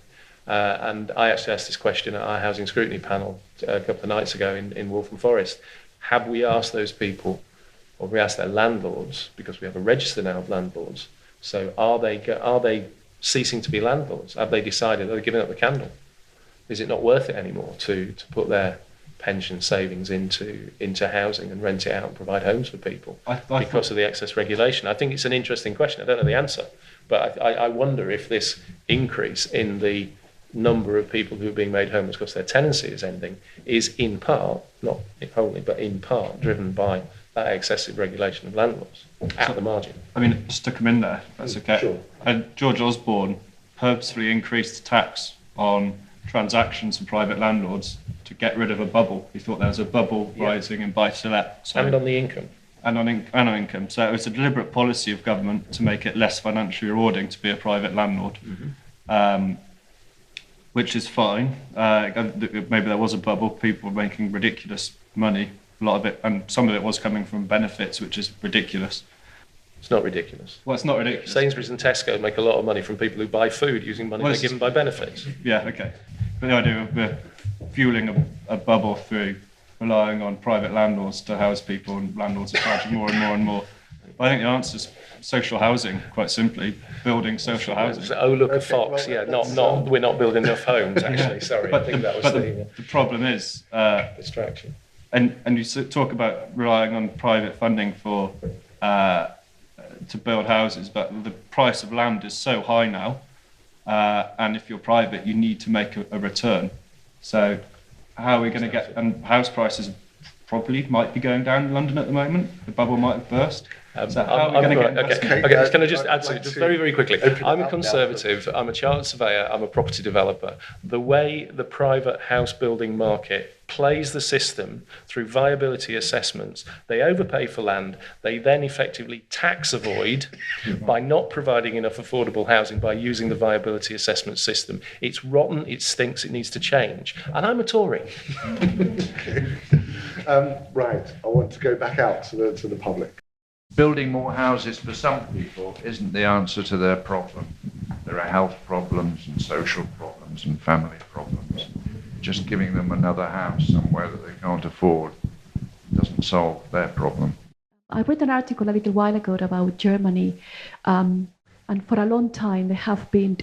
And I actually asked this question at our housing scrutiny panel a couple of nights ago in Waltham Forest. Have we asked those people, or have we asked their landlords, because we have a register now of landlords, so are they ceasing to be landlords? Have they decided, are they giving up the candle? Is it not worth it anymore to put their pension savings into housing and rent it out and provide homes for people because of the excess regulation? I think it's an interesting question. I don't know the answer, but I wonder if this increase in the number of people who are being made homeless because their tenancy is ending is in part, not wholly, but in part driven by that excessive regulation of landlords at the margin. I mean, just to come in there, that's okay. Sure. And George Osborne purposefully increased the tax on transactions for private landlords to get rid of a bubble. He thought there was a bubble rising in buy-to-let. And on the income. And on income. So it was a deliberate policy of government to make it less financially rewarding to be a private landlord. Mm-hmm. Which is fine. Maybe there was a bubble, people were making ridiculous money, a lot of it, and some of it was coming from benefits, which is ridiculous. It's not ridiculous. Well, it's not ridiculous. Sainsbury's and Tesco make a lot of money from people who buy food using money they're given by benefits. Yeah, okay. But the idea of fueling a bubble through relying on private landlords to house people, and landlords are charging more and more and more. But I think the answer is social housing, quite simply, building social housing. Oh, look, a fox, yeah, not we're not building enough homes, actually, sorry. But I think that was the problem is... distraction. And you talk about relying on private funding for to build houses, but the price of land is so high now, and if you're private, you need to make a return. So how are we going to get... And house prices probably might be going down in London at the moment. The bubble might have burst. So how are we going to get investment? Okay, can I just add something, just very, very quickly? I'm a conservative, I'm a chartered surveyor, I'm a property developer. The way the private house building market plays the system through viability assessments, they overpay for land, they then effectively tax avoid by not providing enough affordable housing by using the viability assessment system. It's rotten, it stinks, it needs to change. And I'm a Tory. Right, I want to go back out to the public. Building more houses for some people isn't the answer to their problem. There are health problems and social problems and family problems. Just giving them another house somewhere that they can't afford doesn't solve their problem. I read an article a little while ago about Germany, and for a long time they have been,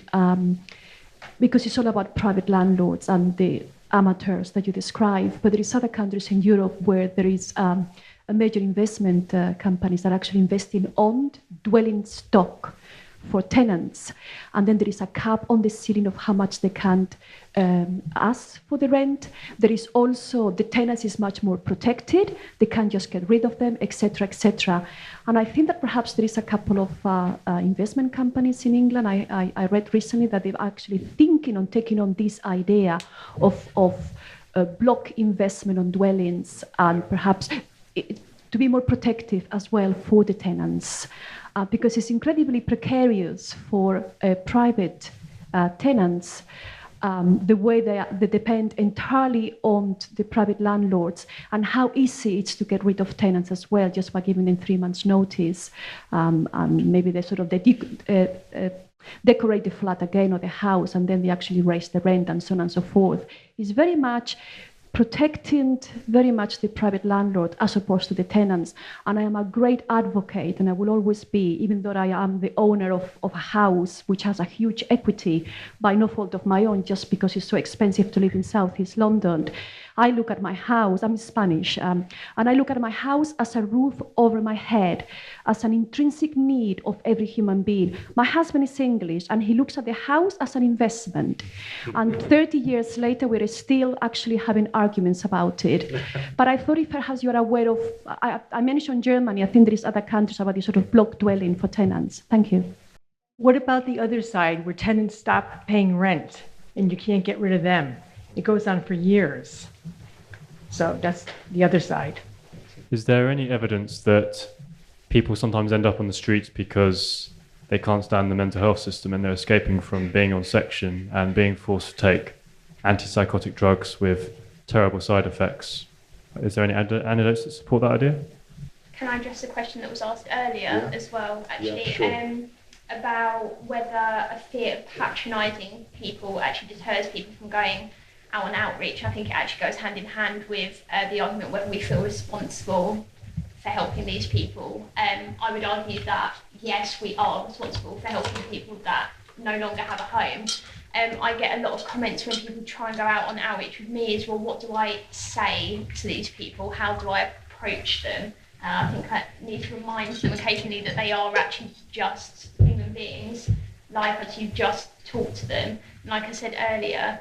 because it's all about private landlords and the amateurs that you describe, but there is other countries in Europe where there is a major investment companies that actually invest in owned dwelling stock for tenants. And then there is a cap on the ceiling of how much they can ask for the rent. There is also, the tenants is much more protected. They can't just get rid of them, etc., etc. And I think that perhaps there is a couple of investment companies in England. I read recently that they're actually thinking on taking on this idea of block investment on dwellings, and perhaps to be more protective as well for the tenants, because it's incredibly precarious for private tenants, the way they depend entirely on the private landlords, and how easy it's to get rid of tenants as well, just by giving them 3 months notice. And maybe they sort of decorate the flat again or the house, and then they actually raise the rent and so on and so forth. It's very much protecting very much the private landlord as opposed to the tenants. And I am a great advocate, and I will always be, even though I am the owner of a house which has a huge equity by no fault of my own, just because it's so expensive to live in South East London. I look at my house, I'm Spanish, and I look at my house as a roof over my head, as an intrinsic need of every human being. My husband is English, and he looks at the house as an investment. And 30 years later, we're still actually having arguments about it. But I thought if perhaps you're aware of, I mentioned Germany, I think there is other countries about this sort of block dwelling for tenants. Thank you. What about the other side, where tenants stop paying rent and you can't get rid of them? It goes on for years. So that's the other side. Is there any evidence that people sometimes end up on the streets because they can't stand the mental health system and they're escaping from being on section and being forced to take antipsychotic drugs with terrible side effects? Is there any anecdotes that support that idea? Can I address the question that was asked earlier as well, actually? Yeah, sure. About whether a fear of patronising people actually deters people from going out on outreach. I think it actually goes hand in hand with the argument whether we feel responsible for helping these people. I would argue that yes, we are responsible for helping people that no longer have a home. I get a lot of comments when people try and go out on outreach with me is, well, what do I say to these people? How do I approach them? I think I need to remind them occasionally that they are actually just human beings, like us. You just talk to them. And like I said earlier,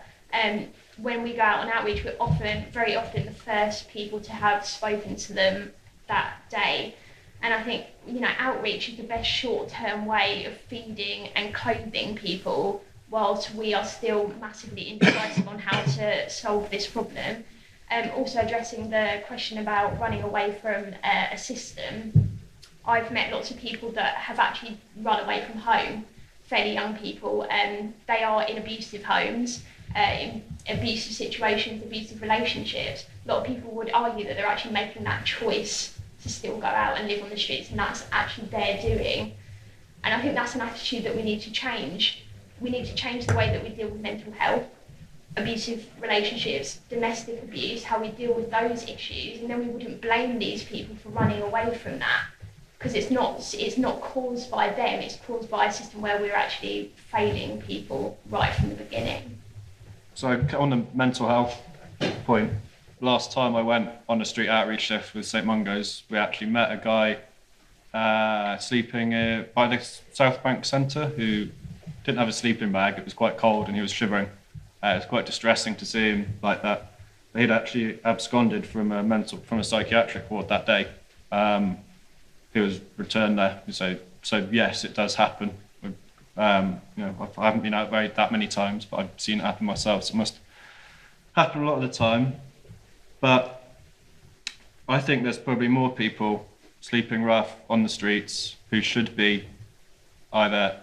when we go out on outreach, we're very often the first people to have spoken to them that day. And I think, outreach is the best short-term way of feeding and clothing people whilst we are still massively indecisive on how to solve this problem. Also addressing the question about running away from a system, I've met lots of people that have actually run away from home, fairly young people, and they are in abusive homes, in abusive situations, abusive relationships. A lot of people would argue that they're actually making that choice to still go out and live on the streets, and that's actually their doing. And I think that's an attitude that we need to change. We need to change the way that we deal with mental health, abusive relationships, domestic abuse, how we deal with those issues, and then we wouldn't blame these people for running away from that, because it's not caused by them, it's caused by a system where we're actually failing people right from the beginning. So on the mental health point, last time I went on a street outreach shift with St Mungo's, we actually met a guy sleeping by the South Bank Centre who didn't have a sleeping bag. It was quite cold and he was shivering. It was quite distressing to see him like that. He'd actually absconded from a psychiatric ward that day. He was returned there. So yes, it does happen. I haven't been out that many times, but I've seen it happen myself. So it must happen a lot of the time. But I think there's probably more people sleeping rough on the streets who should be either,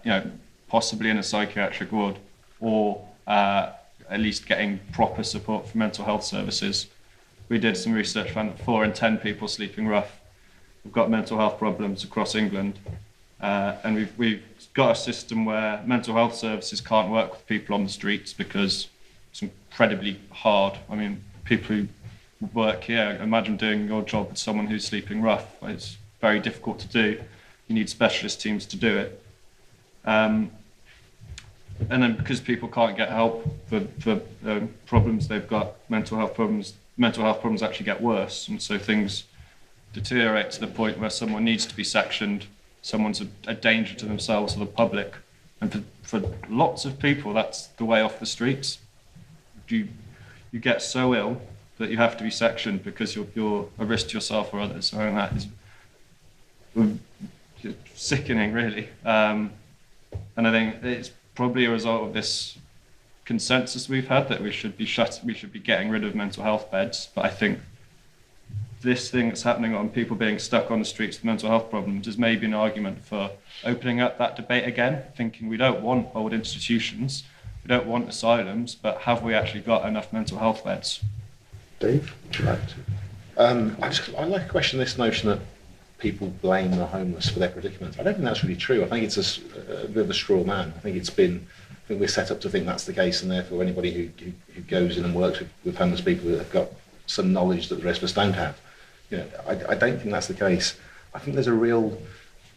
possibly in a psychiatric ward or at least getting proper support from mental health services. We did some research, found that 4 in 10 people sleeping rough have got mental health problems across England. And we've got a system where mental health services can't work with people on the streets because it's incredibly hard. I mean, people who work here, imagine doing your job with someone who's sleeping rough. It's very difficult to do. You need specialist teams to do it. And then because people can't get help for problems they've got, mental health problems actually get worse. And so things deteriorate to the point where someone needs to be sectioned someone's a danger to themselves or the public. And for lots of people, that's the way off the streets. You get so ill that you have to be sectioned because you're a risk to yourself or others. So I think that is sickening, really. And I think it's probably a result of this consensus we've had that we should be getting rid of mental health beds. But I think this thing that's happening on people being stuck on the streets with mental health problems is maybe an argument for opening up that debate again, thinking we don't want old institutions, we don't want asylums, but have we actually got enough mental health beds? Dave, would you like to? I like to question this notion that people blame the homeless for their predicament. I don't think that's really true. I think it's a bit of a straw man. I think we're set up to think that's the case, and therefore anybody who goes in and works with homeless people have got some knowledge that the rest of us don't have. I don't think that's the case. I think there's a real,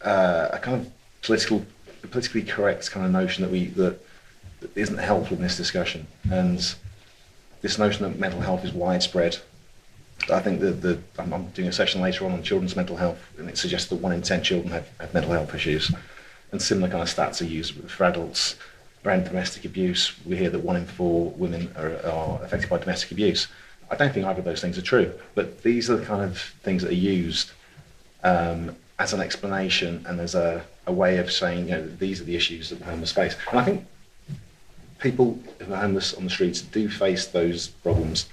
a kind of politically correct kind of notion that isn't helpful in this discussion, and this notion that mental health is widespread. I think that I'm doing a session later on children's mental health, and it suggests that 1 in 10 children have mental health issues, and similar kind of stats are used for adults around domestic abuse. We hear that 1 in 4 women are affected by domestic abuse. I don't think either of those things are true, but these are the kind of things that are used as an explanation and as a way of saying, these are the issues that the homeless face. And I think people who are homeless on the streets do face those problems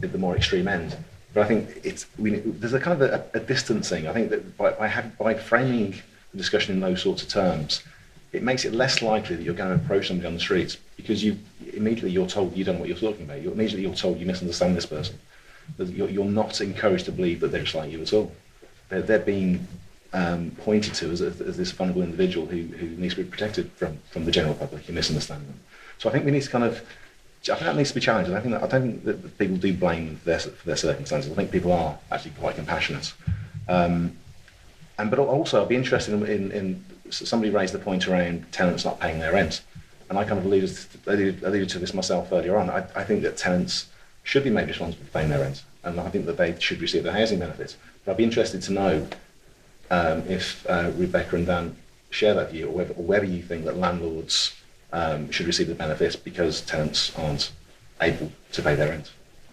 at the more extreme end. But I think there's a kind of a distancing. I think that by framing the discussion in those sorts of terms, it makes it less likely that you're going to approach somebody on the streets, because immediately you're told you don't know what you're talking about. Immediately you're told you misunderstand this person. You're not encouraged to believe that they're just like you at all. They're being pointed to as this vulnerable individual who needs to be protected from the general public. You misunderstand them. So I think we need to I think that needs to be challenged. I don't think that people do blame for their circumstances. I think people are actually quite compassionate. But also I'd be interested in somebody raised the point around tenants not paying their rent, and I kind of alluded to this myself earlier on. I think that tenants should be made responsible for paying their rent, and I think that they should receive the housing benefits. But I'd be interested to know if Rebecca and Dan share that view, or whether you think that landlords should receive the benefits because tenants aren't able to pay their rent.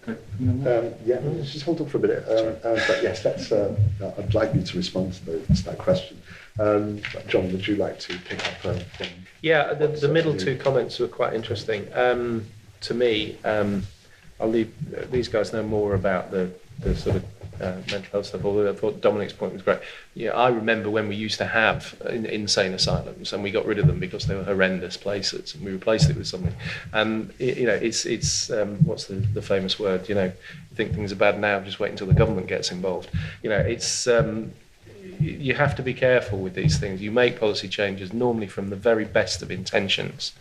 Let's just hold on for a minute. But yes, I'd like you to respond to that question. John, would you like to pick up from? Yeah, the middle two comments were quite interesting. To me, I'll leave these guys know more about the sort of mental health stuff, although I thought Dominic's point was great. Yeah, I remember when we used to have insane asylums, and we got rid of them because they were horrendous places, and we replaced it with something. And it's what's the famous word? You think things are bad now, just wait until the government gets involved. It's you have to be careful with these things. You make policy changes normally from the very best of intentions,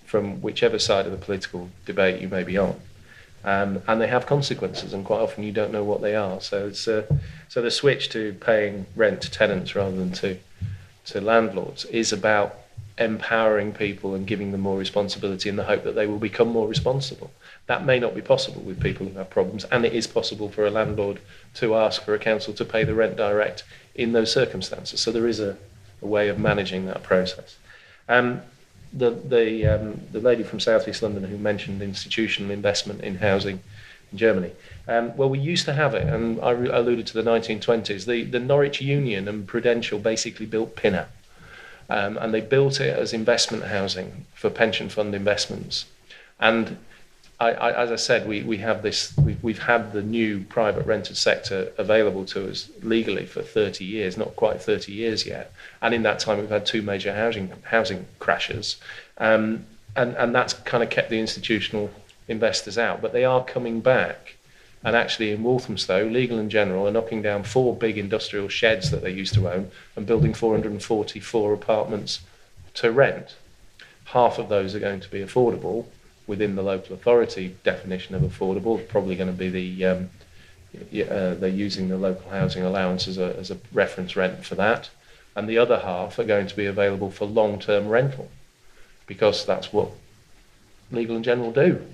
from whichever side of the political debate you may be on. And they have consequences, and quite often you don't know what they are. So so the switch to paying rent to tenants rather than to landlords is about empowering people and giving them more responsibility in the hope that they will become more responsible. That may not be possible with people who have problems, and it is possible for a landlord to ask for a council to pay the rent direct in those circumstances. So there is a way of managing that process. The lady from South East London who mentioned institutional investment in housing in Germany. Well, we used to have it, and I alluded to the 1920s. The Norwich Union and Prudential basically built Pinner, and they built it as investment housing for pension fund investments. And as I said, we have this. We've had the new private rented sector available to us legally for 30 years, not quite 30 years yet. And in that time, we've had 2 major housing crashes, and that's kind of kept the institutional investors out. But they are coming back, and actually in Walthamstow, Legal and General are knocking down 4 big industrial sheds that they used to own and building 444 apartments to rent. Half of those are going to be affordable within the local authority definition of affordable. Probably going to be they're using the local housing allowance as a reference rent for that, and the other half are going to be available for long-term rental, because that's what Legal and General do.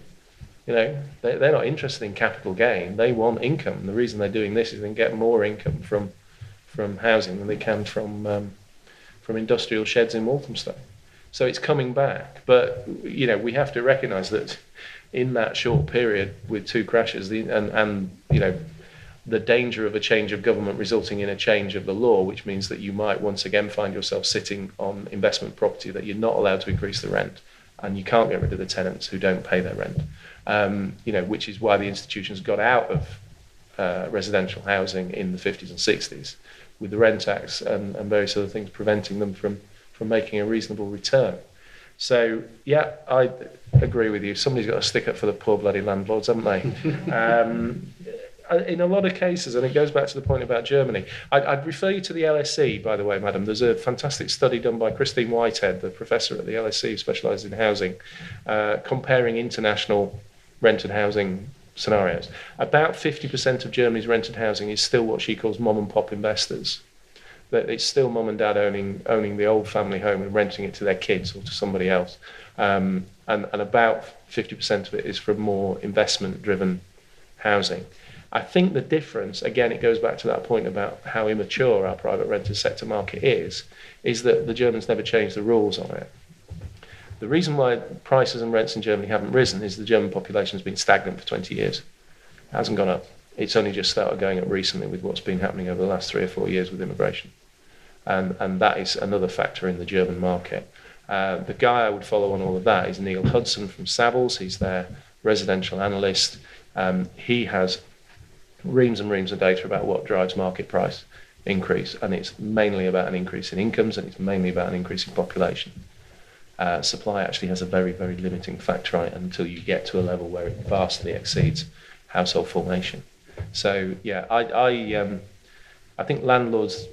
They're not interested in capital gain. They want income. And the reason they're doing this is they can get more income from housing than they can from from industrial sheds in Walthamstow. So it's coming back. But, you know, we have to recognise that in that short period with 2 crashes and you know, the danger of a change of government resulting in a change of the law, which means that you might once again find yourself sitting on investment property that you're not allowed to increase the rent, and you can't get rid of the tenants who don't pay their rent. You know, which is why the institutions got out of residential housing in the 50s and 60s, with the rent tax and various other things preventing them from making a reasonable return. So, yeah, I agree with you. Somebody's got to stick up for the poor bloody landlords, haven't they? In a lot of cases, and it goes back to the point about Germany, I'd refer you to the LSE, by the way, madam. There's a fantastic study done by Christine Whitehead, the professor at the LSE who specialises in housing, comparing international rented housing scenarios. About 50% of Germany's rented housing is still what she calls mom and pop investors. That it's still mum and dad owning the old family home and renting it to their kids or to somebody else. And about 50% of it is from more investment-driven housing. I think the difference, again, it goes back to that point about how immature our private rented sector market is that the Germans never changed the rules on it. The reason why prices and rents in Germany haven't risen is the German population has been stagnant for 20 years. It hasn't gone up. It's only just started going up recently with what's been happening over the last 3 or 4 years with immigration. And that is another factor in the German market. The guy I would follow on all of that is Neil Hudson from Savills. He's their residential analyst. He has reams and reams of data about what drives market price increase, and it's mainly about an increase in incomes, and it's mainly about an increase in population. Supply actually has a very, very limiting factor on it until you get to a level where it vastly exceeds household formation. So yeah, I think landlords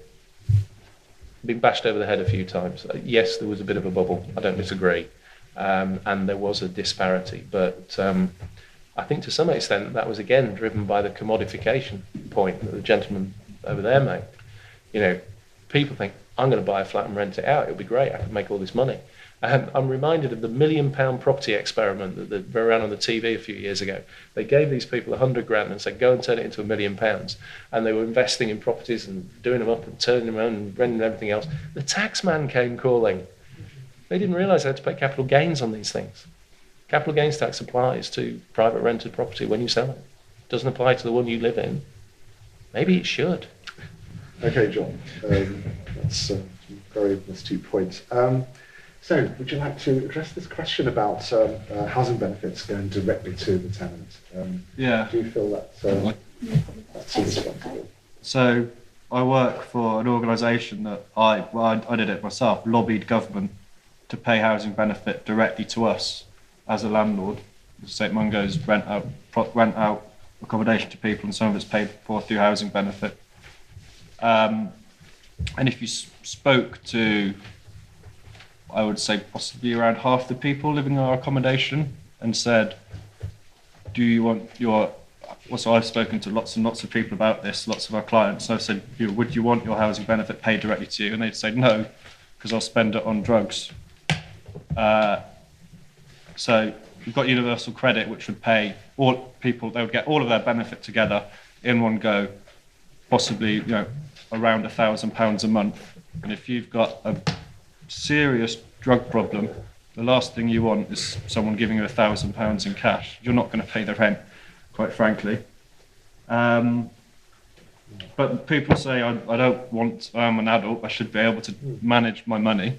been bashed over the head a few times. Yes, there was a bit of a bubble. I don't disagree, and there was a disparity, but I think to some extent that was again driven by the commodification point that the gentleman over there made. You know, people think, I'm going to buy a flat and rent it out. It'll be great. I can make all this money. I'm reminded of the £1 million property experiment that ran on the TV a few years ago. They gave these people 100 grand and said, go and turn it into £1 million. And they were investing in properties and doing them up and turning them around and renting everything else. The tax man came calling. They didn't realise they had to pay capital gains on these things. Capital gains tax applies to private rented property when you sell it. It doesn't apply to the one you live in. Maybe it should. Okay, John. That's very astute point. So, would you like to address this question about housing benefits going directly to the tenant? Yeah. Do you feel that's responsible? So, I work for an organisation that I did it myself, lobbied government to pay housing benefit directly to us as a landlord. St Mungo's rent out accommodation to people, and some of it's paid for through housing benefit. And if you spoke to, I would say possibly around half the people living in our accommodation and said, do you want your, also I've spoken to lots and lots of people about this, lots of our clients, so I said, would you want your housing benefit paid directly to you? And they'd say no, because I'll spend it on drugs. So you've got universal credit, which would pay all people, they would get all of their benefit together in one go, possibly around £1,000 a month. And if you've got a serious drug problem, the last thing you want is someone giving you £1,000 in cash. You're not going to pay the rent, quite frankly. But people say, I don't want, I'm an adult, I should be able to manage my money.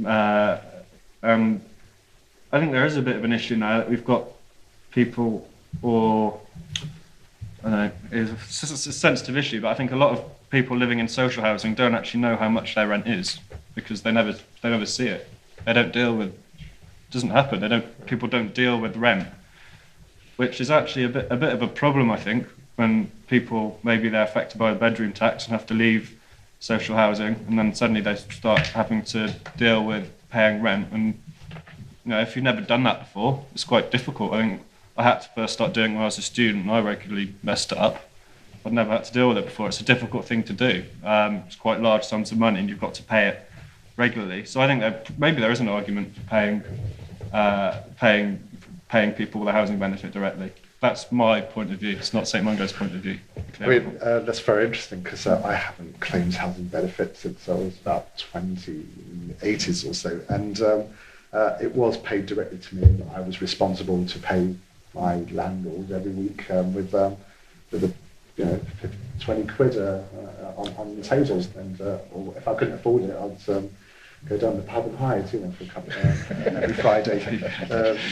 I think there is a bit of an issue now that we've got people, or I don't know, it's a sensitive issue, but I think a lot of people living in social housing don't actually know how much their rent is because they never see it. They don't deal with, it doesn't happen. People don't deal with rent, which is actually a bit of a problem, I think, when people, maybe they're affected by a bedroom tax and have to leave social housing, and then suddenly they start having to deal with paying rent. And if you've never done that before, it's quite difficult. I think I had to first start doing it when I was a student, and I regularly messed it up. I'd never had to deal with it before. It's a difficult thing to do. It's quite large sums of money, and you've got to pay it regularly. So I think that maybe there is an argument for paying people with a housing benefit directly. That's my point of view. It's not St Mungo's point of view. I mean, that's very interesting because I haven't claimed housing benefits since I was about 80s or so, and it was paid directly to me, and I was responsible to pay my landlord every week with a 20 quid on the tables, and or if I couldn't afford it, I'd go down the pub and hide, for a couple every Friday,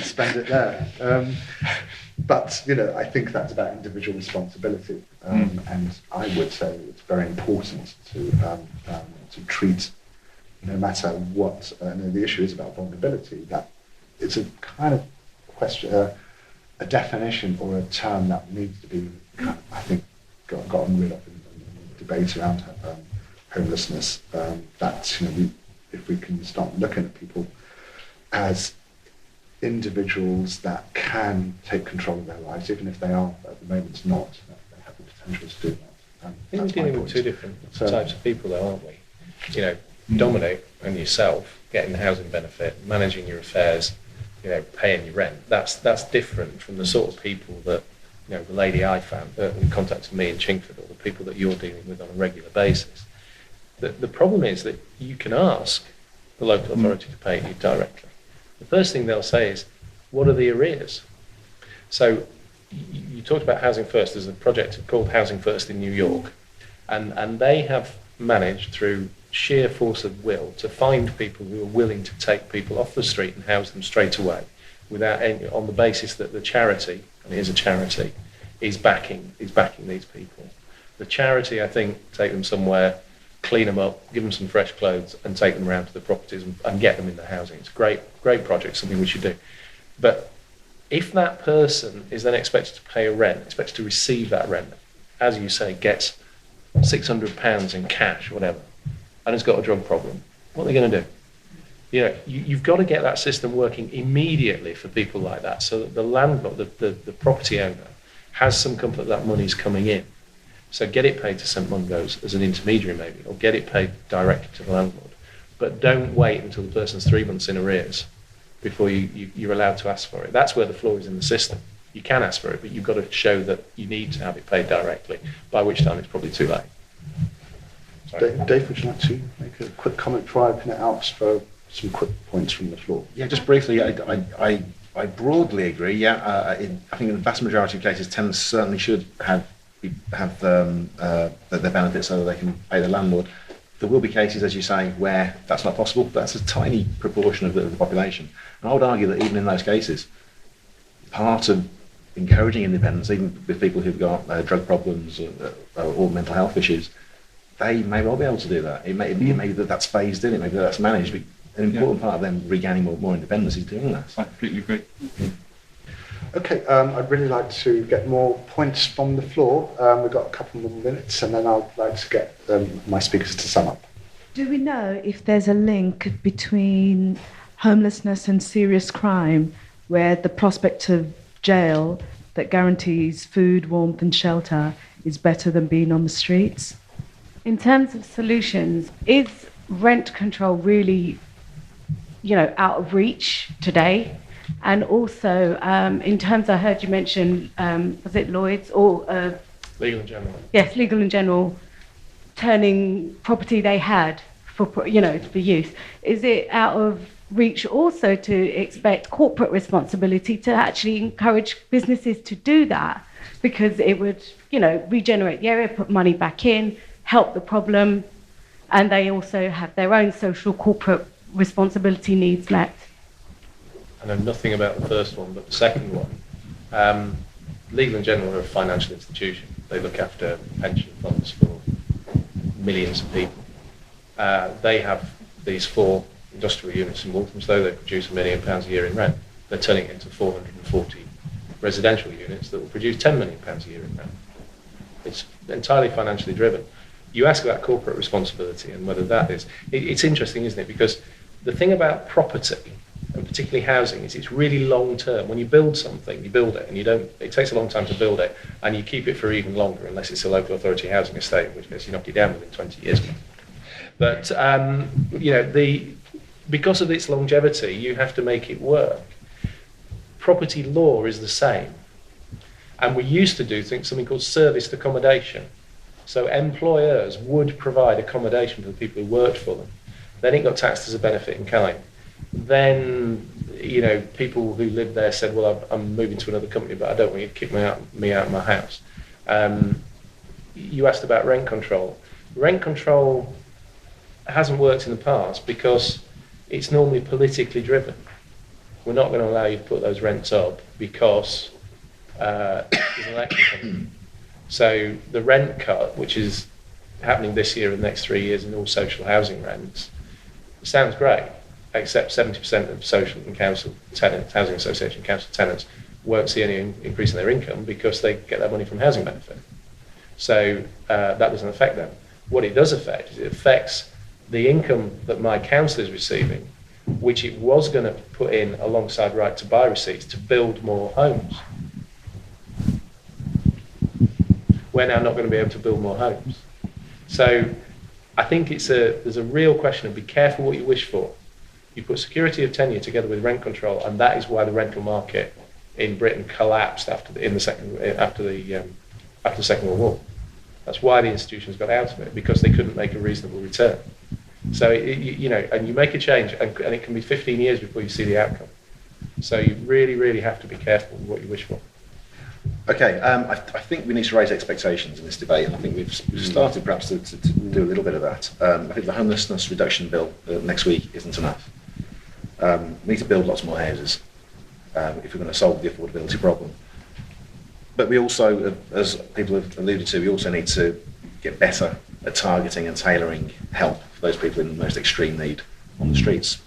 spend it there. But I think that's about individual responsibility, and I would say it's very important to treat, no matter what. The issue is about vulnerability. That it's a kind of question, a definition or a term that needs to be, I think, gotten rid of in the debate around homelessness. If we can start looking at people as individuals that can take control of their lives, even if they are at the moment not, they have the potential to do that. I think we're dealing with two different types of people, though, aren't we? Dominic and yourself getting the housing benefit, managing your affairs, paying your rent. That's different from the sort of people that, the lady I found who contacted me in Chingford, or the people that you're dealing with on a regular basis. The problem is that you can ask the local authority to pay you directly. The first thing they'll say is, what are the arrears? So you talked about Housing First. There's a project called Housing First in New York, and they have managed through sheer force of will to find people who are willing to take people off the street and house them straight away, on the basis that the charity, and it is a charity, is backing these people. The charity, I think, take them somewhere, clean them up, give them some fresh clothes, and take them around to the properties and get them into housing. It's a great project, something we should do. But if that person is then expected to pay a rent, expected to receive that rent, as you say, gets £600 in cash, whatever, and has got a drug problem, what are they going to do? You've got to get that system working immediately for people like that, so that the landlord, the property owner, has some comfort that money's coming in. So get it paid to St Mungo's as an intermediary maybe, or get it paid directly to the landlord. But don't wait until the person's 3 months in arrears before you're allowed to ask for it. That's where the flaw is in the system. You can ask for it, but you've got to show that you need to have it paid directly, by which time it's probably too late. Dave, would you like to make a quick comment before I open it out for some quick points from the floor? Yeah, just briefly, I broadly agree. I think in the vast majority of cases, tenants certainly should have their benefits so that they can pay the landlord. There will be cases, as you say, where that's not possible, but that's a tiny proportion of the population. And I would argue that even in those cases, part of encouraging independence, even with people who've got drug problems or mental health issues, they may well be able to do that. It may be that that's phased in, it may be that that's managed, but an important part of them regaining more independence is doing that. I completely agree. Okay, I'd really like to get more points from the floor. We've got a couple more minutes, and then I'd like to get my speakers to sum up. Do we know if there's a link between homelessness and serious crime, where the prospect of jail that guarantees food, warmth and shelter is better than being on the streets? In terms of solutions, is rent control really, out of reach today? And also, in terms, I heard you mention, was it Lloyd's or Legal and General? Yes, Legal and General, turning property they had for use. Is it out of reach also to expect corporate responsibility to actually encourage businesses to do that? Because it would, regenerate the area, put money back in, help the problem, and they also have their own social corporate responsibility needs met. I know nothing about the first one, but the second one, Legal and General are a financial institution. They look after pension funds for millions of people. They have these 4 industrial units in Walthamstow. They produce £1 million a year in rent. They're turning it into 440 residential units that will produce £10 million a year in rent. It's entirely financially driven. You ask about corporate responsibility and whether that is... It's interesting, isn't it? Because the thing about property, and particularly housing, is it's really long term. When you build something, you build it, and it takes a long time to build it, and you keep it for even longer, unless it's a local authority housing estate, in which case you knock it down within 20 years. But because of its longevity, you have to make it work. Property law is the same. And we used to do something called serviced accommodation. So employers would provide accommodation for the people who worked for them. Then it got taxed as a benefit in kind. Then, people who lived there said, well, I'm moving to another company, but I don't want you to kick me out of my house. You asked about rent control. Rent control hasn't worked in the past because it's normally politically driven. We're not going to allow you to put those rents up because there's an election coming. So the rent cut, which is happening this year and the next 3 years in all social housing rents, sounds great, except 70% of social and council tenants, housing association council tenants, won't see any increase in their income because they get that money from housing benefit. So that doesn't affect them. What it does affect is it affects the income that my council is receiving, which it was going to put in alongside right to buy receipts to build more homes. We're now not going to be able to build more homes. So I think there's a real question of be careful what you wish for. You put security of tenure together with rent control, and that is why the rental market in Britain collapsed after the Second World War. That's why the institutions got out of it, because they couldn't make a reasonable return. So and you make a change, and it can be 15 years before you see the outcome. So you really, really have to be careful with what you wish for. Okay, I think we need to raise expectations in this debate, and I think we've started perhaps to do a little bit of that. I think the homelessness reduction bill next week isn't enough. We need to build lots more houses if we're going to solve the affordability problem. But we also, as people have alluded to, we also need to get better at targeting and tailoring help for those people in the most extreme need on the streets.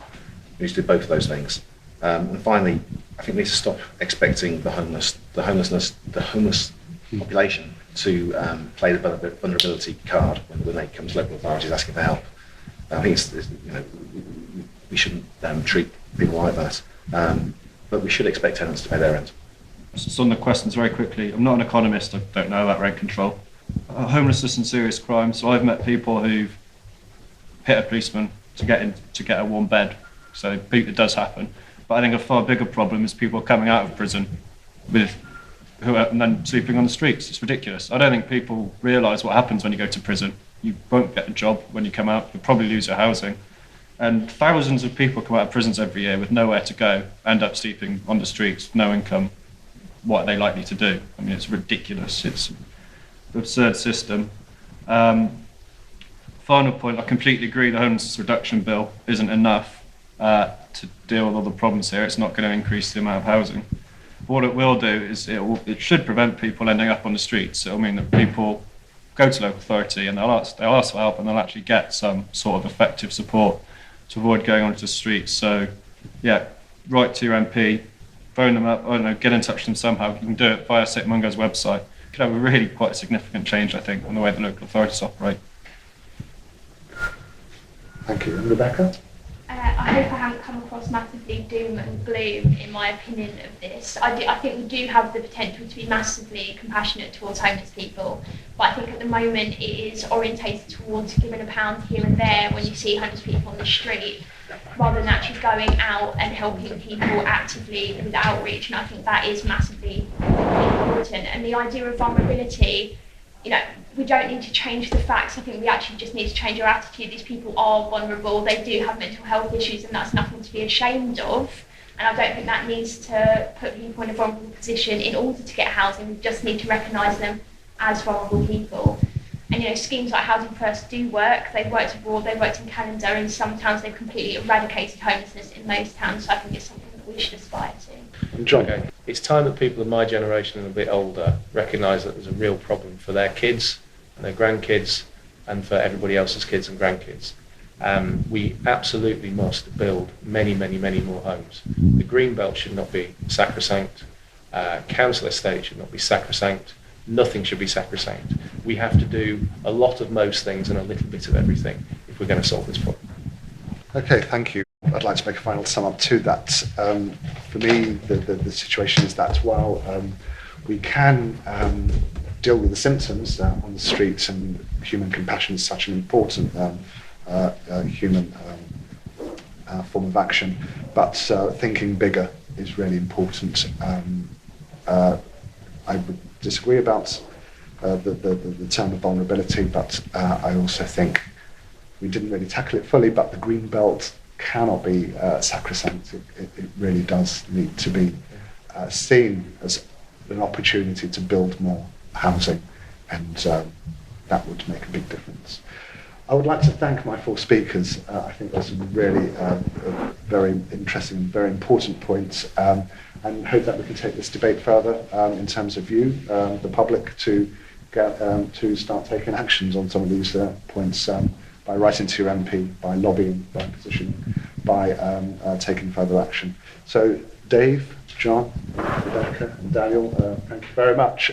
We need to do both of those things. And finally, I think we need to stop expecting the homeless population to play the vulnerability card when they come to local authorities asking for help. I think we shouldn't treat people like that, but we should expect tenants to pay their rent. Just on the questions very quickly, I'm not an economist, I don't know about rent control. Homelessness and serious crime, so I've met people who've hit a policeman to get a warm bed, so it does happen. But I think a far bigger problem is people coming out of prison and then sleeping on the streets. It's ridiculous. I don't think people realise what happens when you go to prison. You won't get a job when you come out, you'll probably lose your housing. And thousands of people come out of prisons every year with nowhere to go, end up sleeping on the streets, no income. What are they likely to do? I mean, it's ridiculous. It's an absurd system. Final point, I completely agree the homelessness reduction bill isn't enough to deal with all the problems here. It's not going to increase the amount of housing. But what it will do is it should prevent people ending up on the streets. It'll mean that people go to local authority and they'll ask for help, and they'll actually get some sort of effective support to avoid going onto the streets. So, yeah, write to your MP, phone them up, I don't know, get in touch with them somehow. You can do it via St Mungo's website. It could have a really quite significant change, I think, on the way the local authorities operate. Thank you. And Rebecca? I hope I haven't come across massively doom and gloom in my opinion of this. I think we do have the potential to be massively compassionate towards homeless people, but I think at the moment it is orientated towards giving a pound here and there when you see homeless people on the street, rather than actually going out and helping people actively with outreach. And I think that is massively important. And the idea of vulnerability, we don't need to change the facts. I think we actually just need to change our attitude. These people are vulnerable. They do have mental health issues, and that's nothing to be ashamed of. And I don't think that needs to put people in a vulnerable position in order to get housing. We just need to recognise them as vulnerable people. And schemes like Housing First do work. They've worked abroad, they've worked in Canada, and some towns they've completely eradicated homelessness in those towns. So I think it's something that we should aspire to. John, okay. It's time that people of my generation and a bit older recognise that there's a real problem for their kids and their grandkids, and for everybody else's kids and grandkids. We absolutely must build many, many, many more homes. The green belt should not be sacrosanct. Council estate should not be sacrosanct. Nothing should be sacrosanct. We have to do a lot of most things and a little bit of everything if we're going to solve this problem. Okay, thank you. I'd like to make a final sum up to that. For me, the situation is that while we can deal with the symptoms on the streets, and human compassion is such an important human form of action, but thinking bigger is really important. I would disagree about the term of vulnerability, but I also think we didn't really tackle it fully, but the green belt cannot be sacrosanct. It really does need to be seen as an opportunity to build more housing, and that would make a big difference. I would like to thank my four speakers. I think there's some really very interesting, very important points, and hope that we can take this debate further in terms of you, the public, to get to start taking actions on some of these points by writing to your MP, by lobbying, by petitioning, by taking further action. So, Dave, John, Rebecca, and Daniel, thank you very much.